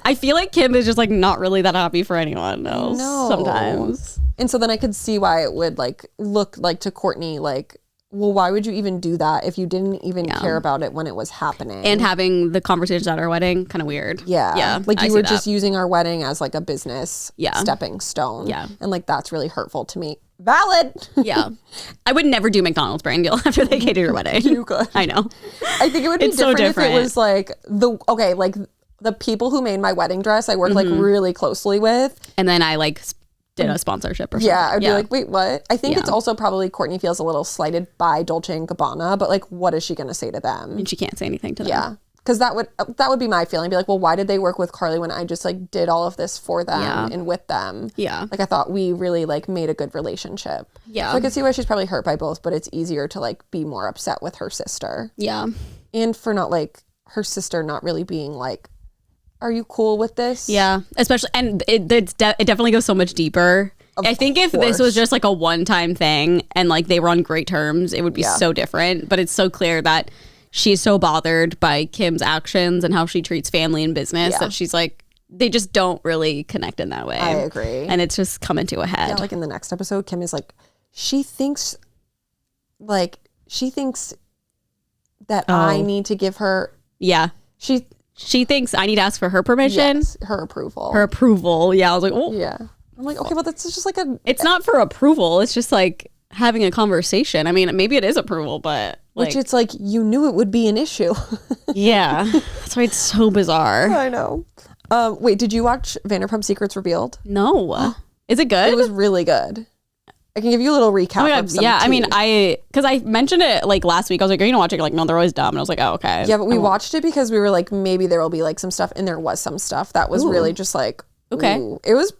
I feel like Kim is just like not really that happy for anyone else sometimes. And so then I could see why it would like look like to Courtney like, well, why would you even do that if you didn't even care about it when it was happening? And having the conversations at our wedding, kind of weird. Yeah. Yeah. Like, you were just using our wedding as like a business stepping stone. Yeah. And like, that's really hurtful to me. Valid. Yeah. I would never do McDonald's brand deal after they catered your wedding. You could. I know. I think it would be different if it was like the people who made my wedding dress I worked like really closely with. And then I like did a sponsorship or something. Yeah, I'd be like, wait, what? I think it's also probably Courtney feels a little slighted by Dolce & Gabbana, but like, what is she going to say to them? And she can't say anything to them. Yeah, because that would be my feeling. Be like, well, why did they work with Carly when I just like did all of this for them and with them? Yeah. Like, I thought we really like made a good relationship. Yeah. So I could see why she's probably hurt by both, but it's easier to like be more upset with her sister. Yeah. And for not like her sister not really being like, are you cool with this? Yeah. Especially, and it definitely goes so much deeper. I think if this was just like a one-time thing and like they were on great terms, it would be so different. But it's so clear that she's so bothered by Kim's actions and how she treats family and business that she's like, they just don't really connect in that way. I agree. And it's just coming to a head. Yeah, like in the next episode, Kim is like, she thinks that I need to give her. Yeah. She thinks I need to ask for her permission. Yes, her approval. Her approval. Yeah. I was like, oh. Yeah. I'm like, okay, well, that's just like it's not for approval. It's just like having a conversation. I mean, maybe it is approval, but like, which it's like, you knew it would be an issue. Yeah. That's why it's so bizarre. I know. Wait, did you watch Vanderpump Secrets Revealed? No. Is it good? It was really good. I can give you a little recap. Oh my God. Of some Yeah, I mean, tea. because I mentioned it like last week. I was like, are you gonna watch it? You're like, no, they're always dumb. And I was like, oh, okay. Yeah, but we watched it because we were like, maybe there will be like some stuff, and there was some stuff that was really just like, okay. Ooh. It was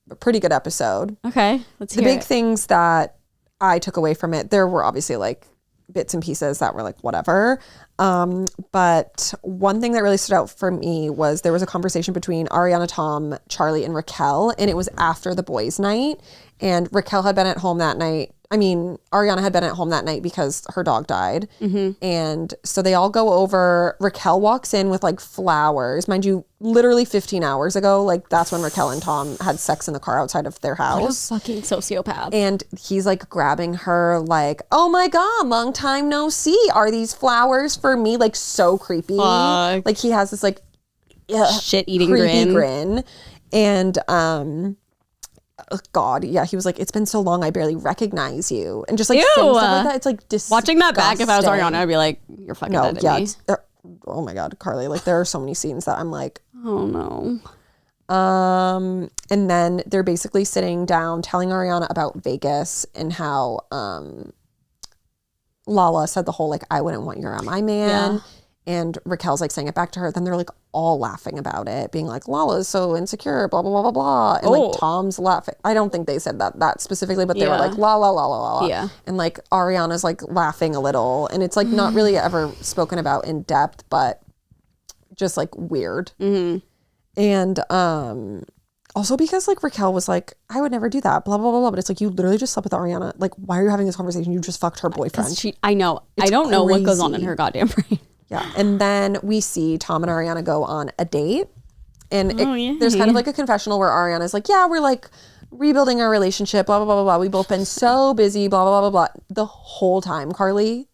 a pretty good episode. Okay, let's hear The big it. things that I took away from it, there were obviously like bits and pieces that were like whatever. But one thing that really stood out for me was there was a conversation between Ariana, Tom, Charlie, and Raquel, and it was after the boys' night. And Raquel had been at home that night. I mean, Ariana had been at home that night because her dog died. And so they all go over. Raquel walks in with like flowers. Mind you, literally 15 hours ago, like that's when Raquel and Tom had sex in the car outside of their house. Fucking sociopath. And he's like grabbing her like, oh my God, long time no see. Are these flowers for me? Like so creepy. Fuck. Like he has this like Shit-eating creepy grin. And oh God, yeah, he was like, it's been so long, I barely recognize you. And just like saying stuff like that, it's like disgusting. Watching that back, if I was Ariana, I'd be like, you're fucking dead to me. Oh my God, Carly, like there are so many scenes that I'm like, Oh no. and then they're basically sitting down telling Ariana about Vegas and how Lala said the whole like, I wouldn't want your MI man. Yeah. And Raquel's like saying it back to her. Then they're like all laughing about it, being like, Lala's so insecure, blah, blah, blah, blah, blah. And like Tom's laughing. I don't think they said that specifically, but they were like, la, la, la, la, la. Yeah. And like Ariana's like laughing a little. And it's like not really ever spoken about in depth, but just like weird. And also because like Raquel was like, I would never do that, blah, blah, blah, blah. But it's like, you literally just slept with Ariana. Like, why are you having this conversation? You just fucked her boyfriend. I know. I don't know what goes on in her goddamn brain. Yeah. And then we see Tom and Ariana go on a date. And yeah. there's kind of like a confessional where Ariana's like, yeah, we're like rebuilding our relationship, blah, blah, blah, blah, blah. We've both been so busy, blah, blah, blah, blah, blah. The whole time, Carly,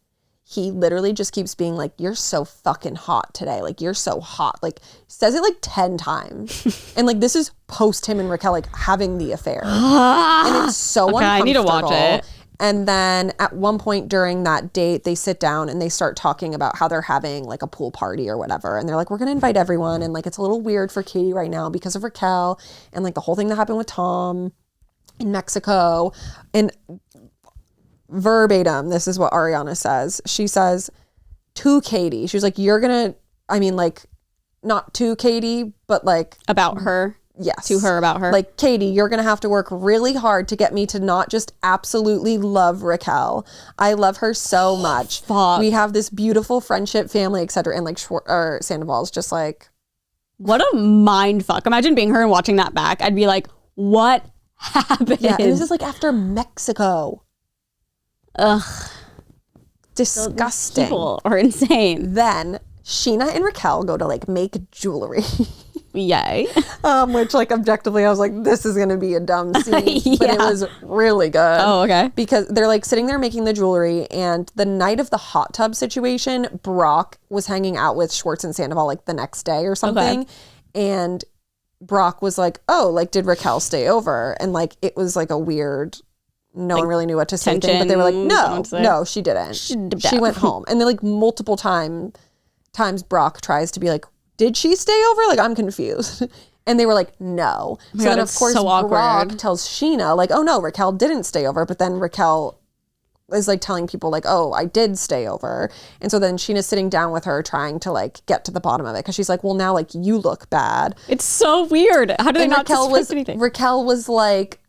he literally just keeps being like, you're so fucking hot today. Like, you're so hot. Like, says it like 10 times. And like, this is post him and Raquel like having the affair. And it's so uncomfortable. I need to watch it. And then at one point during that date, they sit down and they start talking about how they're having like a pool party or whatever. And they're like, we're going to invite everyone. And like, it's a little weird for Katie right now because of Raquel and like the whole thing that happened with Tom in Mexico. And verbatim, this is what Ariana says. She says to Katie, she was like, you're going to, I mean, like not to Katie, but like About her. yes. To her about her. Like, Katie, you're going to have to work really hard to get me to not just absolutely love Raquel. I love her so much. Fuck. We have this beautiful friendship, family, etc. And like Sandoval's just like, What a mind fuck. Imagine being her and watching that back. I'd be like, what happened? yeah. And this is like after Mexico. Ugh. Disgusting. People are insane. Then Sheena and Raquel go to like make jewelry. Yay. Which like objectively I was like, this is gonna be a dumb scene. But it was really good. Oh, okay. Because they're like sitting there making the jewelry, and the night of the hot tub situation, Brock was hanging out with Schwartz and Sandoval like the next day or something. Okay. And Brock was like, oh, like did Raquel stay over? And like it was like a weird, no one really knew what to say thing, but they were like, no, she didn't. She went home. And then like multiple times Brock tries to be like, did she stay over? Like, I'm confused. And they were like, no. So then, of course, Brock tells Sheena, like, oh, no, Raquel didn't stay over. But then Raquel is, like, telling people, like, oh, I did stay over. And so then Sheena's sitting down with her trying to, like, get to the bottom of it. Because she's like, well, now, like, you look bad. It's so weird. How do they not suspect anything? Raquel was like,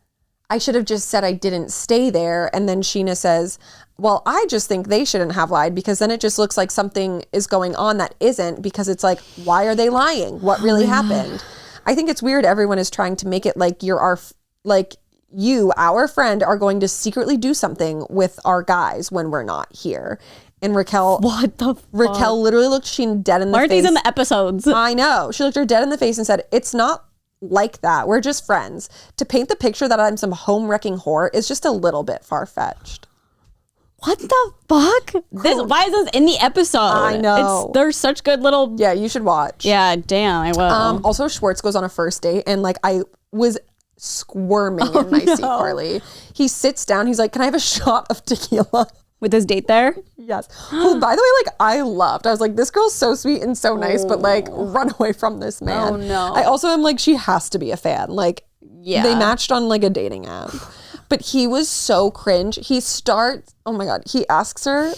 I should have just said I didn't stay there. And then Sheena says, well, I just think they shouldn't have lied because then it just looks like something is going on that isn't, because it's like, why are they lying? What really happened? I think it's weird. Everyone is trying to make it like you, our friend, are going to secretly do something with our guys when we're not here. And Raquel, what the fuck? Raquel literally looked Sheena dead in the face. Why aren't these in the episodes? I know. She looked her dead in the face and said, it's not like that. We're just friends. To paint the picture that I'm some home-wrecking whore is just a little bit far-fetched. What the fuck? Why is this in the episode? I know. There's such good little... Yeah, you should watch. Yeah, damn, I will. Also, Schwartz goes on a first date, and like I was squirming in my seat, Carly. He sits down. He's like, can I have a shot of tequila? with his date there. Yes. Who, by the way, like I was like, this girl's so sweet and so nice, but like run away from this man. Oh no. I also am like, she has to be a fan. Like, Yeah. they matched on like a dating app, but he was so cringe. Oh my God. He asks her,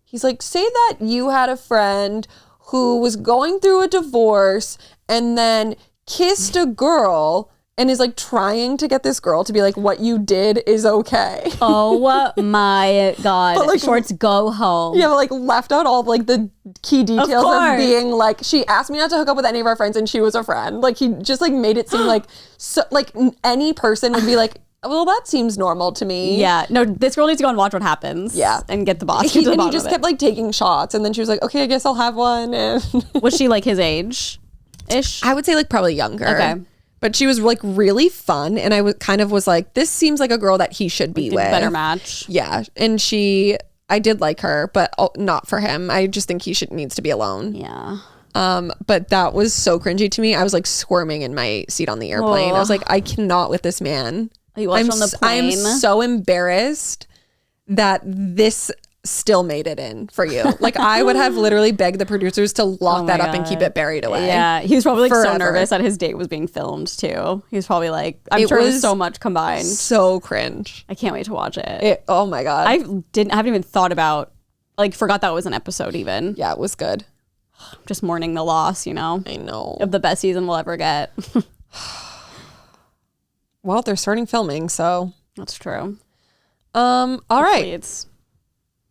he's like, say that you had a friend who was going through a divorce and then kissed a girl and is like trying to get this girl to be like, what you did is okay. Oh my God. But, like, Schwartz, go home. Yeah, but like left out all of like the key details of being like, she asked me not to hook up with any of our friends and she was a friend. Like he just like made it seem like so like any person would be like, well, that seems normal to me. Yeah. No, this girl needs to go and watch what happens. Yeah. And get the boss. And he just kept like taking shots, and then she was like, okay, I guess I'll have one. And Was she like his age-ish? I would say like probably younger. Okay. But she was like really fun, and I was like, this seems like a girl that he should be with. Better match. Yeah, and I did like her, but not for him. I just think he needs to be alone. Yeah. But that was so cringy to me. I was like squirming in my seat on the airplane. I was like, I cannot with this man. You watched on the plane? I'm so embarrassed that this still made it in for you. Like I would have literally begged the producers to lock that up and keep it buried away. Yeah, he was probably like so Forever. nervous that his date was being filmed too. He was probably like, I'm sure it was so much combined. So cringe. I can't wait to watch it. Oh my God. I haven't even thought about, like, forgot that was an episode even. Yeah, it was good. Just mourning the loss, you know, I know. of the best season we'll ever get. Well, they're starting filming, so That's true. all right.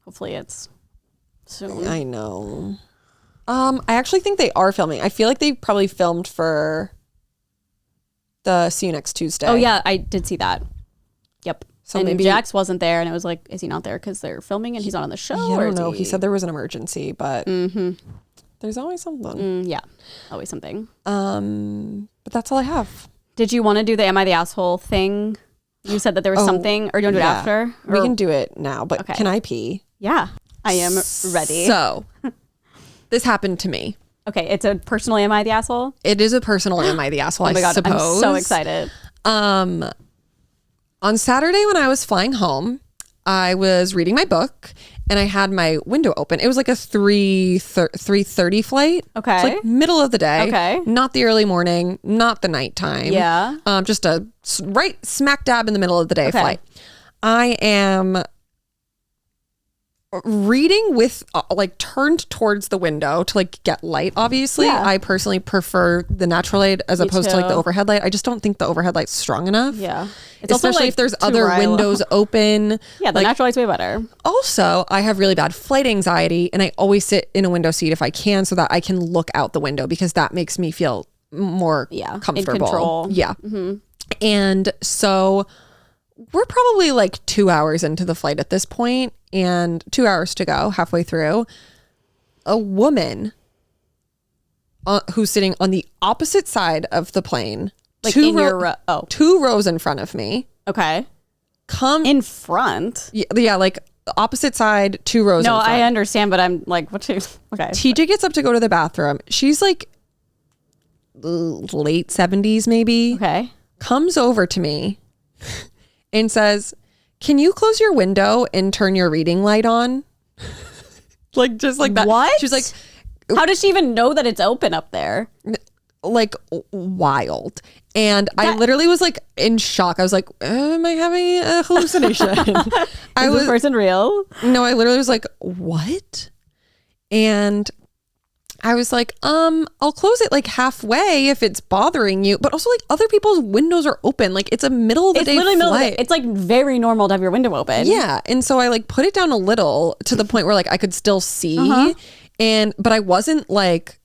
Hopefully it's soon. I know. I actually think they are filming. I feel like they probably filmed for the See You Next Tuesday. Oh yeah, I did see that. Yep. So and maybe Jax wasn't there, and it was like, is he not there because they're filming and he's not on the show? I or don't know. He said there was an emergency, but there's always something. Yeah, always something. But that's all I have. Did you want to do the Am I the Asshole thing? You said that there was something, or do you want to do it after? We can do it now, but Okay. can I pee? Yeah, I am ready. So, this happened to me. Okay, it's a personal Am I the Asshole? It is a personal Am I the Asshole, Oh my I God, suppose. I'm so excited. On Saturday when I was flying home, I was reading my book and I had my window open. It was like a 3:30 flight. Okay. It's like middle of the day. Okay. Not the early morning, not the nighttime. Yeah. Just a right smack dab in the middle of the day flight. I am reading with like turned towards the window to like get light. Obviously, Yeah. I personally prefer the natural light as opposed to like the too. overhead light. I just don't think the overhead light's strong enough. Yeah. It's Especially also, like, if there's too other high low. windows open. Yeah, the Like, natural light's way better. also, I have really bad flight anxiety, and I always sit in a window seat if I can, so that I can look out the window because that makes me feel more comfortable. in control. Yeah. And so we're probably like 2 hours into the flight at this point, and 2 hours to go, halfway through. A woman who's sitting on the opposite side of the plane, Like in your 2 rows in front of me, okay. come In front. yeah, like the opposite side, 2 rows No, in front. I understand, but I'm like, what? Okay. TJ gets up to go to the bathroom. She's like late 70s maybe. Okay. Comes over to me and says, "Can you close your window and turn your reading light on?" Like just like that. What? She's like, How does she even know that it's open up there? like wild. And I literally was like in shock. I was like, am I having a hallucination? Is this person real? No, I literally was like, what? And I was like, I'll close it like halfway if it's bothering you. But also like other people's windows are open. Like it's a middle of the day literally middle of the flight. day. It's like very normal to have your window open. Yeah. And so I like put it down a little to the point where like I could still see. But I wasn't like,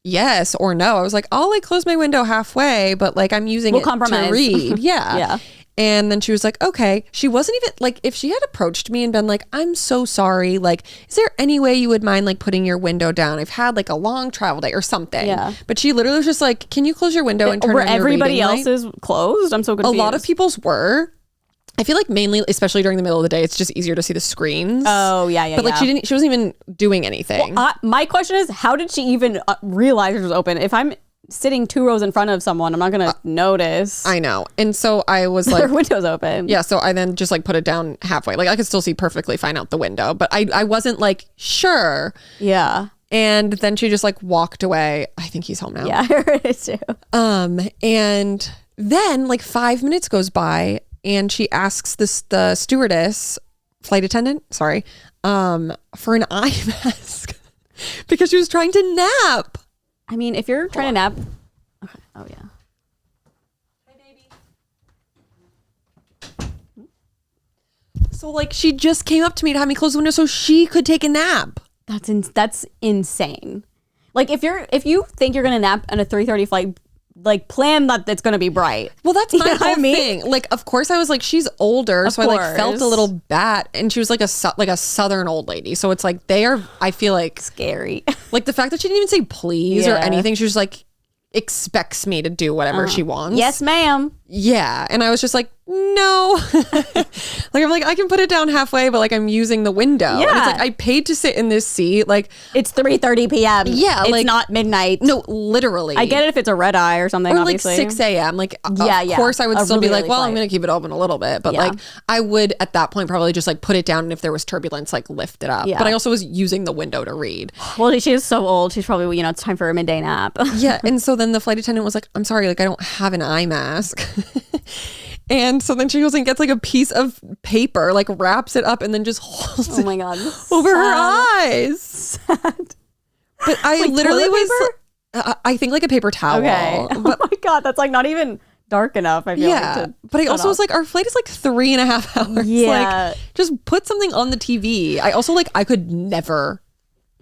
yes or no. I was like, I'll like close my window halfway, but like I'm using it compromise. to read. Yeah. Yeah. And then she was like, okay. She wasn't even like, if she had approached me and been like, I'm so sorry. Like, is there any way you would mind like putting your window down? I've had like a long travel day or something. Yeah. But she literally was just like, can you close your window and turn Were on your everybody reading light? else's closed? I'm so confused. A lot of people's were. I feel like mainly, especially during the middle of the day, it's just easier to see the screens. Oh, yeah. But like she wasn't even doing anything. My question is, how did she even realize it was open? If I'm sitting 2 rows in front of someone. I'm not gonna notice. I know. And so I was Their like, window's open. yeah. So I then just like put it down halfway. Like I could still see perfectly fine out the window, but I wasn't like sure. Yeah. And then she just like walked away. I think he's home now. Yeah, I heard it too. And then like 5 minutes goes by and she asks the stewardess, flight attendant, sorry, for an eye mask because she was trying to nap. I mean, if you're trying to nap. Okay. Oh, yeah. Hi, baby. So like she just came up to me to have me close the window so she could take a nap. That's insane. Like if you think you're gonna nap on a 3:30 flight, like plan that it's gonna be bright. Well, that's You my know what whole I mean? thing. Like, of course, I was like, she's older, so I like felt course. a little bad, and she was like a southern old lady. So it's like they are. I feel like Scary. like the fact that she didn't even say please or Yeah. anything. She just like expects me to do whatever she wants. Yes, ma'am. Yeah, and I was just like, no. Like I'm like I can put it down halfway, but like I'm using the window. And it's Yeah. like I paid to sit in this seat. Like It's 3:30 p.m. Yeah, it's like- not midnight. no, literally. I get it if it's a red eye or something. Or obviously. like 6 a.m. Like, Yeah, of yeah. course I would A still be really like, early well, I'm flight. going to keep it open a little bit. But Yeah. like, I would at that point probably just like put it down. And if there was turbulence, like lift it up. Yeah. But I also was using the window to read. Well, she is so old. She's probably it's time for a midday nap. Yeah. And so then the flight attendant was like, I'm sorry, like I don't have an eye mask. And so then she goes and gets like a piece of paper, like wraps it up and then just holds Oh it my god. over her Sad. eyes. Sad. But I Like literally toilet was, paper? I think like a paper towel. Okay. But Oh my god, that's like not even dark enough. I feel yeah, like. but I also was like, our flight is like 3.5 hours. Yeah. Like, just put something on the TV. I also like, I could never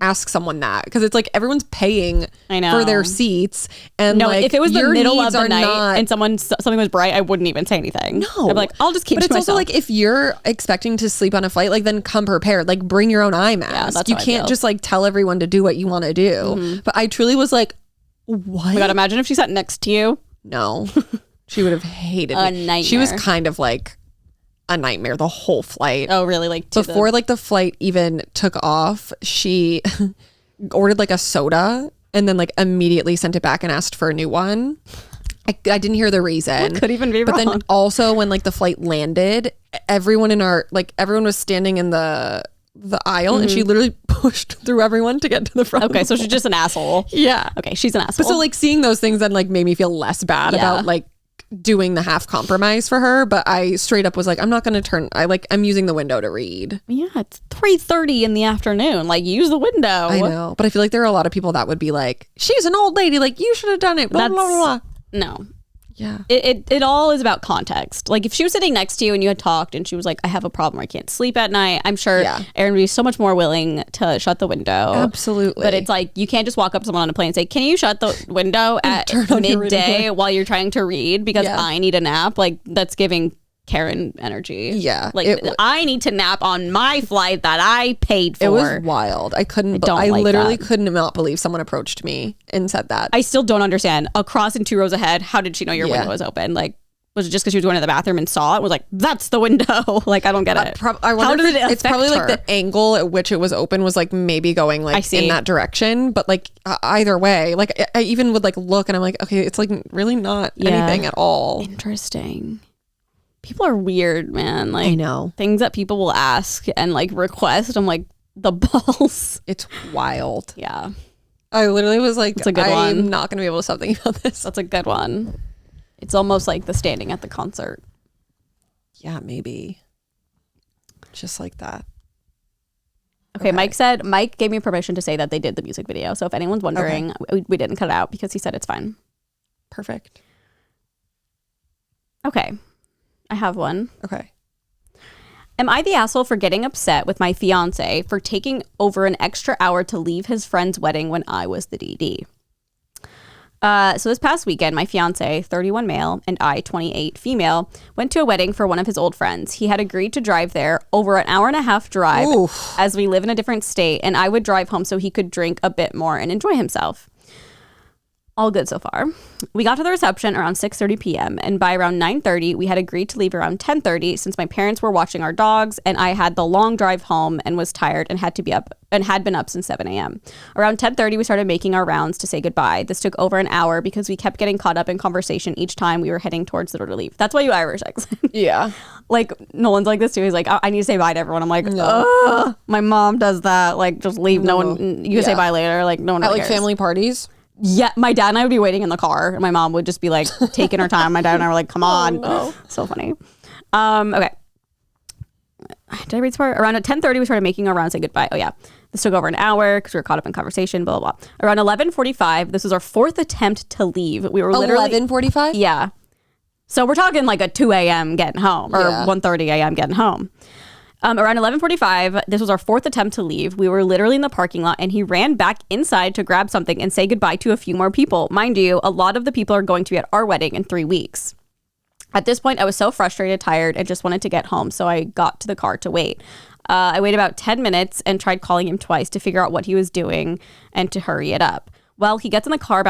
ask someone that because it's like everyone's paying I know. for their seats. And No, like, if it was the your middle of needs the are night not- and something was bright, I wouldn't even say anything. No. I'd be like, I'll just keep But it it's to also myself. like if you're expecting to sleep on a flight, like then come prepared. Like bring your own eye mask. that's You how I can't feel. just like tell everyone to do what you want to do. But I truly was like, what? Oh my god, imagine if she sat next to you. No, she would have hated A me. She was nightmare. kind of like a nightmare the whole flight. Oh, really? Like Before like the flight even took off, she ordered like a soda and then like immediately sent it back and asked for a new one. I didn't hear the reason. could even be But wrong. then also when like the flight landed, everyone was standing in the aisle and she literally pushed through everyone to get to the front. Okay, so she's just an asshole. yeah. Okay, she's an asshole. But so like seeing those things then like made me feel less bad Yeah. about like doing the half compromise for her. But I straight up was like, I'm not going to I'm using the window to read. yeah, it's 3:30 in the afternoon. Like, use the window. I know. But I feel like there are a lot of people that would be like, she's an old lady. Like, you should have done it. Blah, blah, blah, blah. No. Yeah. It all is about context. Like if she was sitting next to you and you had talked and she was like, I have a problem, I can't sleep at night, I'm sure Yeah. Erin would be so much more willing to shut the window. Absolutely. But it's like you can't just walk up to someone on a plane and say, can you shut the window at turn on your reading midday light. while you're trying to read because Yeah. I need a nap? Like that's giving Karen energy. Yeah, Like it I need to nap on my flight that I paid for. It was wild. I couldn't. don't I like literally that. could not believe someone approached me and said that. I still don't understand. Across and 2 rows ahead, how did she know your Yeah. window was open? Like, was it just because she was going to the bathroom and saw it? Was like, that's the window. Like, I don't get it. I wonder how did if it it's affect probably her? like the angle at which it was open was like maybe going I like see. in that direction. But like either way, like I even would like look and I'm like, okay, it's like really not Yeah. anything at all. Interesting. People are weird, man. Like, I know. things that people will ask and like request. I'm like, the balls. It's wild. Yeah, I literally was like, It's a good I'm one. not going to be able to stop thinking about this. that's a good one. It's almost like the standing at the concert. Yeah, maybe. Just like that. Okay, Mike gave me permission to say that they did the music video. So if anyone's wondering, we didn't cut it out because he said it's fine. Perfect. Okay, I have one. Okay. Am I the asshole for getting upset with my fiance for taking over an extra hour to leave his friend's wedding when I was the DD? So this past weekend, my fiance, 31 male, and I, 28 female, went to a wedding for one of his old friends. He had agreed to drive there over an hour and a half drive Oof. as we live in a different state, and I would drive home so he could drink a bit more and enjoy himself. All good so far. We got to the reception around 6:30 p.m. and by around 9:30, we had agreed to leave around 10:30 since my parents were watching our dogs and I had the long drive home and was tired and had been up since 7 a.m. Around 10:30, we started making our rounds to say goodbye. This took over an hour because we kept getting caught up in conversation each time we were heading towards the door to leave. That's why you Irish accent. Yeah. Like, Nolan's like this too. He's like, I need to say bye to everyone. I'm like, No. ugh, my mom does that. Like, just leave. No one, you can say bye later. Like, no one At really like cares. family parties. Yeah, my dad and I would be waiting in the car, and my mom would just be like taking her time. My dad and I were like, "Come on." no. So funny. Okay. Did I read this part? Around at 10:30, we started making our rounds, say goodbye. Oh yeah, this took over an hour because we were caught up in conversation. Blah blah blah. Around 11:45, this was our fourth attempt to leave. We were literally 11:45. Yeah. So we're talking like a 2 a.m. getting home or 1:30 a.m. getting home. Around 11:45, this was our fourth attempt to leave. We were literally in the parking lot and he ran back inside to grab something and say goodbye to a few more people. Mind you, a lot of the people are going to be at our wedding in 3 weeks. At this point, I was so frustrated, tired, and just wanted to get home, so I got to the car to wait. I waited about 10 minutes and tried calling him twice to figure out what he was doing and to hurry it up. Well, he gets in the car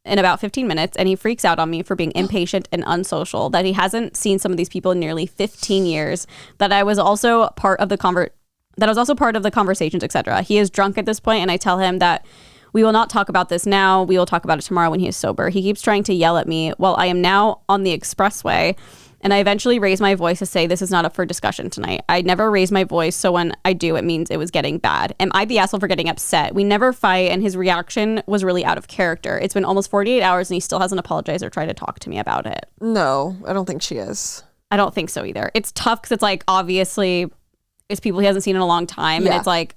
in about 15 minutes and he freaks out on me for being impatient and unsocial, that he hasn't seen some of these people in nearly 15 years, that I was also part of the conversations, etc. He is drunk at this point and I tell him that we will not talk about this now. We will talk about it tomorrow when he is sober. He keeps trying to yell at me while I am now on the expressway. And I eventually raise my voice to say, this is not up for discussion tonight. I never raise my voice, so when I do, it means it was getting bad. Am I the asshole for getting upset? We never fight, and his reaction was really out of character. It's been almost 48 hours, and he still hasn't apologized or tried to talk to me about it. No, I don't think she is. I don't think so either. It's tough because it's like, obviously, it's people he hasn't seen in a long time. Yeah. And it's like,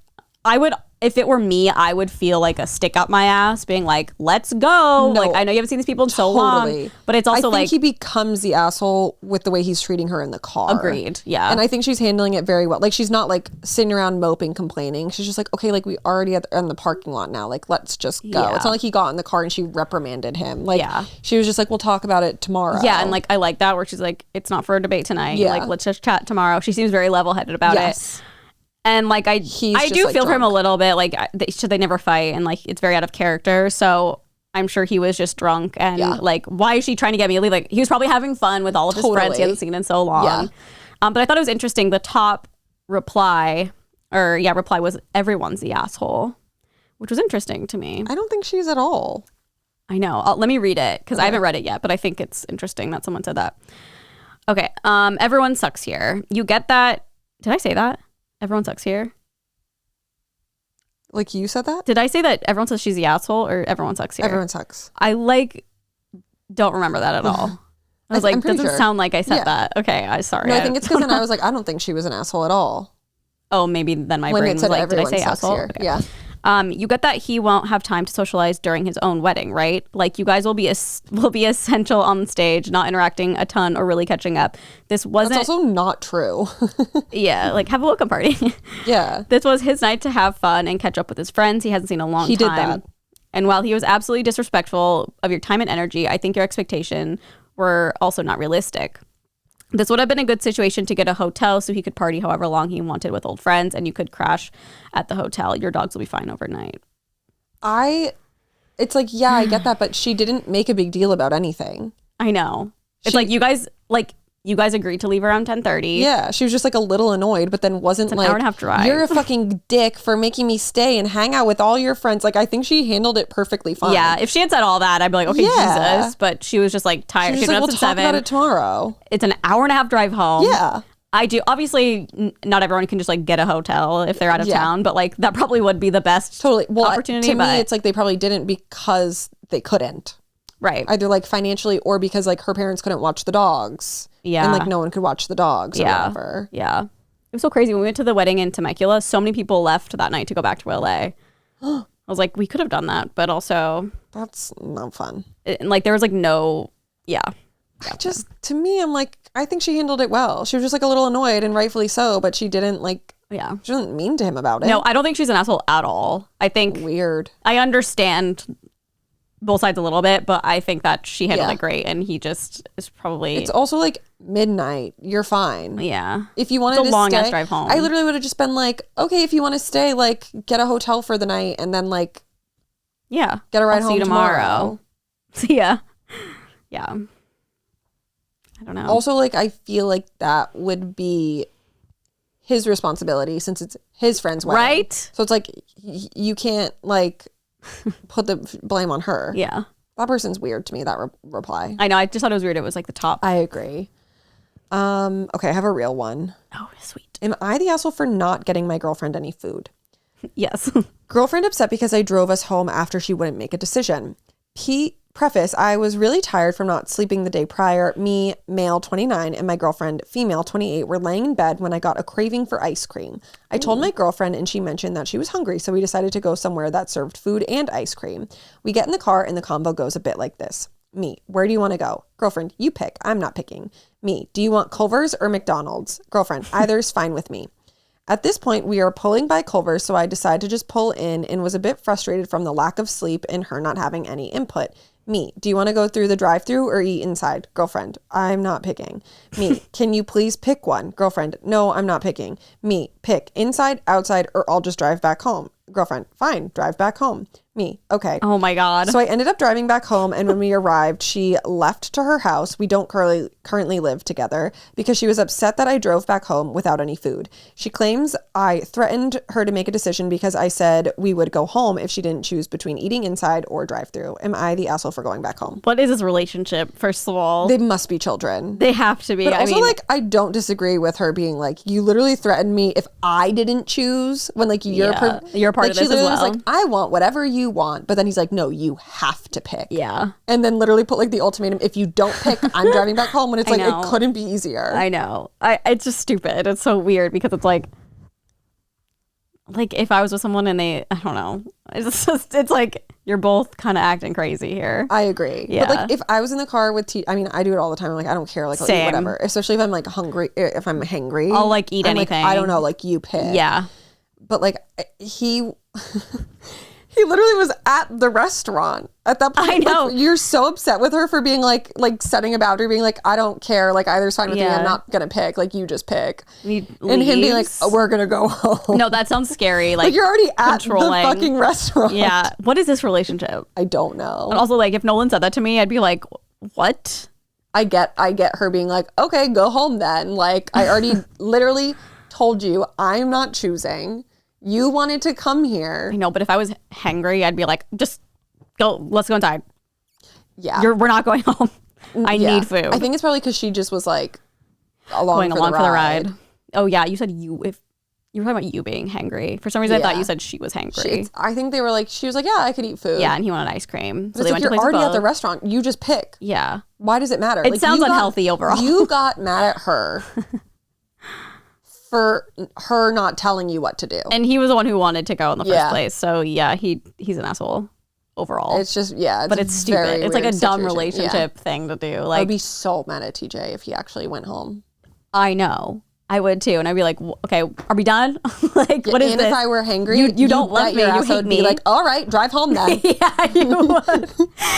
if it were me, I would feel like a stick up my ass being like, let's go. No, like, I know you haven't seen these people in so long, but it's also I think he becomes the asshole with the way he's treating her in the car. Agreed. Yeah. And I think she's handling it very well. Like, she's not like sitting around moping, complaining. She's just like, okay, like we already are in the parking lot now. Like, let's just go. Yeah. It's not like he got in the car and she reprimanded him. Like, Yeah. she was just like, we'll talk about it tomorrow. Yeah, and like I like that where she's like, it's not for a debate tonight. Yeah. Like, let's just chat tomorrow. She seems very level-headed about it. And like I do feel for him a little bit. Like they never fight, and like it's very out of character. So I'm sure he was just drunk, and like, why is she trying to get me to leave? Like, he was probably having fun with all of his friends he hasn't seen in so long. Yeah. But I thought it was interesting. The top reply was, everyone's the asshole, which was interesting to me. I don't think she's at all. I know. Let me read it because I haven't read it yet, but I think it's interesting that someone said that. Okay. Everyone sucks here. You get that? Did I say that? Everyone sucks here. Like, you said that? Did I say that everyone says she's the asshole or everyone sucks here? Everyone sucks. I don't remember that at all. I was like, doesn't sound like I said that. Okay, sorry. No, I think it's because then I was like, I don't think she was an asshole at all. Oh, maybe then my brain was like, did I say asshole? Okay. Yeah. You get that he won't have time to socialize during his own wedding, right? Like, you guys will be essential on stage, not interacting a ton or really catching up. This wasn't. That's also not true. Yeah, like, have a welcome party. Yeah. This was his night to have fun and catch up with his friends he hasn't seen in a long time. He did that. And while he was absolutely disrespectful of your time and energy, I think your expectation were also not realistic. This would have been a good situation to get a hotel so he could party however long he wanted with old friends, and you could crash at the hotel. Your dogs will be fine overnight. It's like, yeah, I get that, but she didn't make a big deal about anything. I know. It's like, you guys agreed to leave around 10:30. Yeah, she was just like a little annoyed, but then wasn't It's an like, hour and a half drive. You're a fucking dick for making me stay and hang out with all your friends. Like, I think she handled it perfectly fine. Yeah, if she had said all that, I'd be like, okay, Yeah. Jesus. But she was just like tired. She's She'd like, been we'll up since talk 7. about it tomorrow. It's an hour and a half drive home. Yeah. I do. Obviously, not everyone can just like get a hotel if they're out of town, but like that probably would be the best Totally. Well, opportunity. to me, it's like they probably didn't because they couldn't. Right. Either like financially or because like her parents couldn't watch the dogs. Yeah. And like no one could watch the dogs or whatever. Yeah. It was so crazy. When we went to the wedding in Temecula, so many people left that night to go back to LA. I was like, we could have done that, but also That's not fun. like there was like no, Just to me, I'm like, I think she handled it well. She was just like a little annoyed, and rightfully so, but she didn't like, she didn't mean to him about it. No, I don't think she's an asshole at all. I think Weird. I understand both sides a little bit, but I think that she handled it great, and he just is probably. It's also like midnight. You're fine. Yeah. If you wanted It's a to long stay, ass drive home. I literally would have just been like, okay, if you want to stay, like get a hotel for the night, and then like Yeah. Get a ride I'll home see you tomorrow. See ya. Yeah. I don't know. Also, like, I feel like that would be his responsibility since it's his friend's wedding. Right? So it's like, you can't, like, put the blame on her. Yeah. That person's weird to me, that reply. I know. I just thought it was weird. It was like the top. I agree. Okay, I have a real one. Oh, sweet. Am I the asshole for not getting my girlfriend any food? Yes. Girlfriend upset because I drove us home after she wouldn't make a decision. Preface, I was really tired from not sleeping the day prior. Me, male 29, and my girlfriend, female 28, were laying in bed when I got a craving for ice cream. I told my girlfriend and she mentioned that she was hungry, so we decided to go somewhere that served food and ice cream. We get in the car and the convo goes a bit like this. Me, where do you want to go? Girlfriend, you pick. I'm not picking. Me, do you want Culver's or McDonald's? Girlfriend, either's fine with me. At this point, we are pulling by Culver's, so I decide to just pull in and was a bit frustrated from the lack of sleep and her not having any input. Me, do you want to go through the drive-thru or eat inside? Girlfriend, I'm not picking. Me, can you please pick one? Girlfriend, no, I'm not picking. Me, pick inside, outside, or I'll just drive back home. Girlfriend, fine, drive back home. Me, okay. Oh my God. So I ended up driving back home, and when we arrived, she left to her house. We don't currently live together because she was upset that I drove back home without any food. She claims I threatened her to make a decision because I said we would go home if she didn't choose between eating inside or drive-through. Am I the asshole for going back home? What is this relationship, first of all? They must be children. They have to be. But also, like, I don't disagree with her being like, you literally threatened me if I didn't choose when, like, you're you're part like, of this she literally as well. was like, I want whatever you want. But then he's like, no, you have to pick. Yeah. And then literally put, like, the ultimatum, if you don't pick, I'm driving back home. When it's like, know. it couldn't be easier. I know. It's just stupid. It's so weird because it's like if I was with someone and I don't know. It's like you're both kind of acting crazy here. I agree. Yeah. But, like, if I was in the car with I mean, I do it all the time. I'm like, I don't care. Like, I'll eat Same. whatever. Especially if I'm, like, hungry. If I'm hangry. I'll, like, eat I'm like, anything. I don't know. Like, you pick. Yeah. But, like, he literally was at the restaurant at that point. I know. Like, you're so upset with her for being like setting a boundary, being like, I don't care. Like, either's fine with me. Yeah. I'm not going to pick. Like, you just pick. He And him being like, leaves. oh, we're going to go home. No, that sounds scary. Like, Like, you're already at controlling. the fucking restaurant. Yeah. What is this relationship? I don't know. And also, like, if Nolan said that to me, I'd be like, what? I get her being like, okay, go home then. Like, I already literally told you I'm not choosing. You wanted to come here. I know, but if I was hangry, I'd be like, just go, let's go inside. Yeah. We're not going home. I Yeah. need food. I think it's probably because she just was like Going for along the for the ride. ride. Oh yeah, you said if you were talking about you being hangry. For some reason, I Yeah. thought you said she was hangry. I think they were like, she was like, yeah, I could eat food. Yeah, and he wanted ice cream. But it's like, you're already at the restaurant. You just pick. Yeah. Why does it matter? It sounds unhealthy overall. You got mad at her for her not telling you what to do. And he was the one who wanted to go in the first Yeah. place. So yeah, he's an asshole overall. It's just, yeah. but it's stupid. very It's like a weird dumb situation. relationship thing to do. Yeah. I Like, would be so mad at TJ if he actually went home. I know. I would too. And I'd be like, okay, are we done? Like, what is and this? if I were hangry, You don't love bet me. your You ass I hate would me. be like, all right, drive home then. Yeah, you would.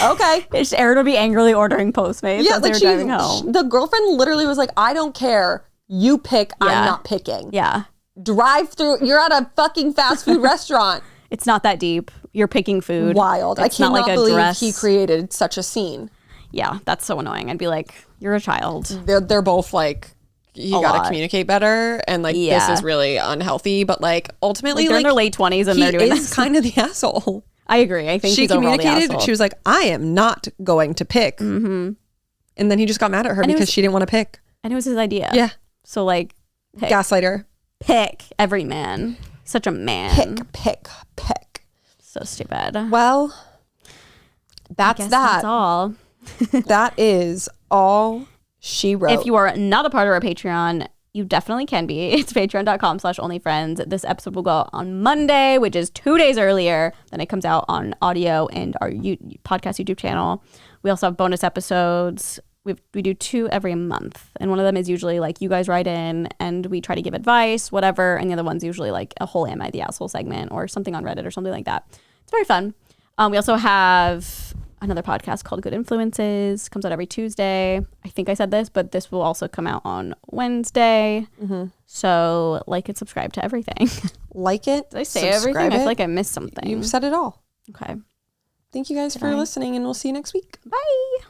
Okay. Aaron would be angrily ordering Postmates as they were driving home. the girlfriend literally was like, I don't care. You pick. Yeah. I'm not picking. Yeah. Drive through. You're at a fucking fast food restaurant. It's not that deep. You're picking food. Wild. It's I cannot not like a believe dress. he created such a scene. Yeah, that's so annoying. I'd be like, you're a child. They're both like, you A gotta lot. communicate better, and like this Yeah. is really unhealthy. But like ultimately, Like, they're in their late 20s and he they're doing is this. kind of the asshole. I agree. I think She he's overall the communicated. asshole. She was like, I am not going to pick. Mm-hmm. And then he just got mad at her And it because was- she didn't want to pick. and it was his idea. Yeah. So like, pick. Gaslighter. Pick every man. Such a man. Pick. So stupid. Well, that's Guess that. that's all. That is all she wrote. If you are not a part of our Patreon, you definitely can be. It's patreon.com/onlyfriends. This episode will go out on Monday, which is 2 days earlier than it comes out on audio and our podcast YouTube channel. We also have bonus episodes. We do 2 every month. And one of them is usually like you guys write in and we try to give advice, whatever. And the other one's usually like a whole Am I the Asshole segment or something on Reddit or something like that. It's very fun. We also have another podcast called Good Influences. Comes out every Tuesday. I think I said this, but this will also come out on Wednesday. Mm-hmm. So like and subscribe to everything. like it, Did I say subscribe everything? I it. feel like I missed something. You've said it all. Okay. Thank you guys for listening, and we'll see you next week. Bye.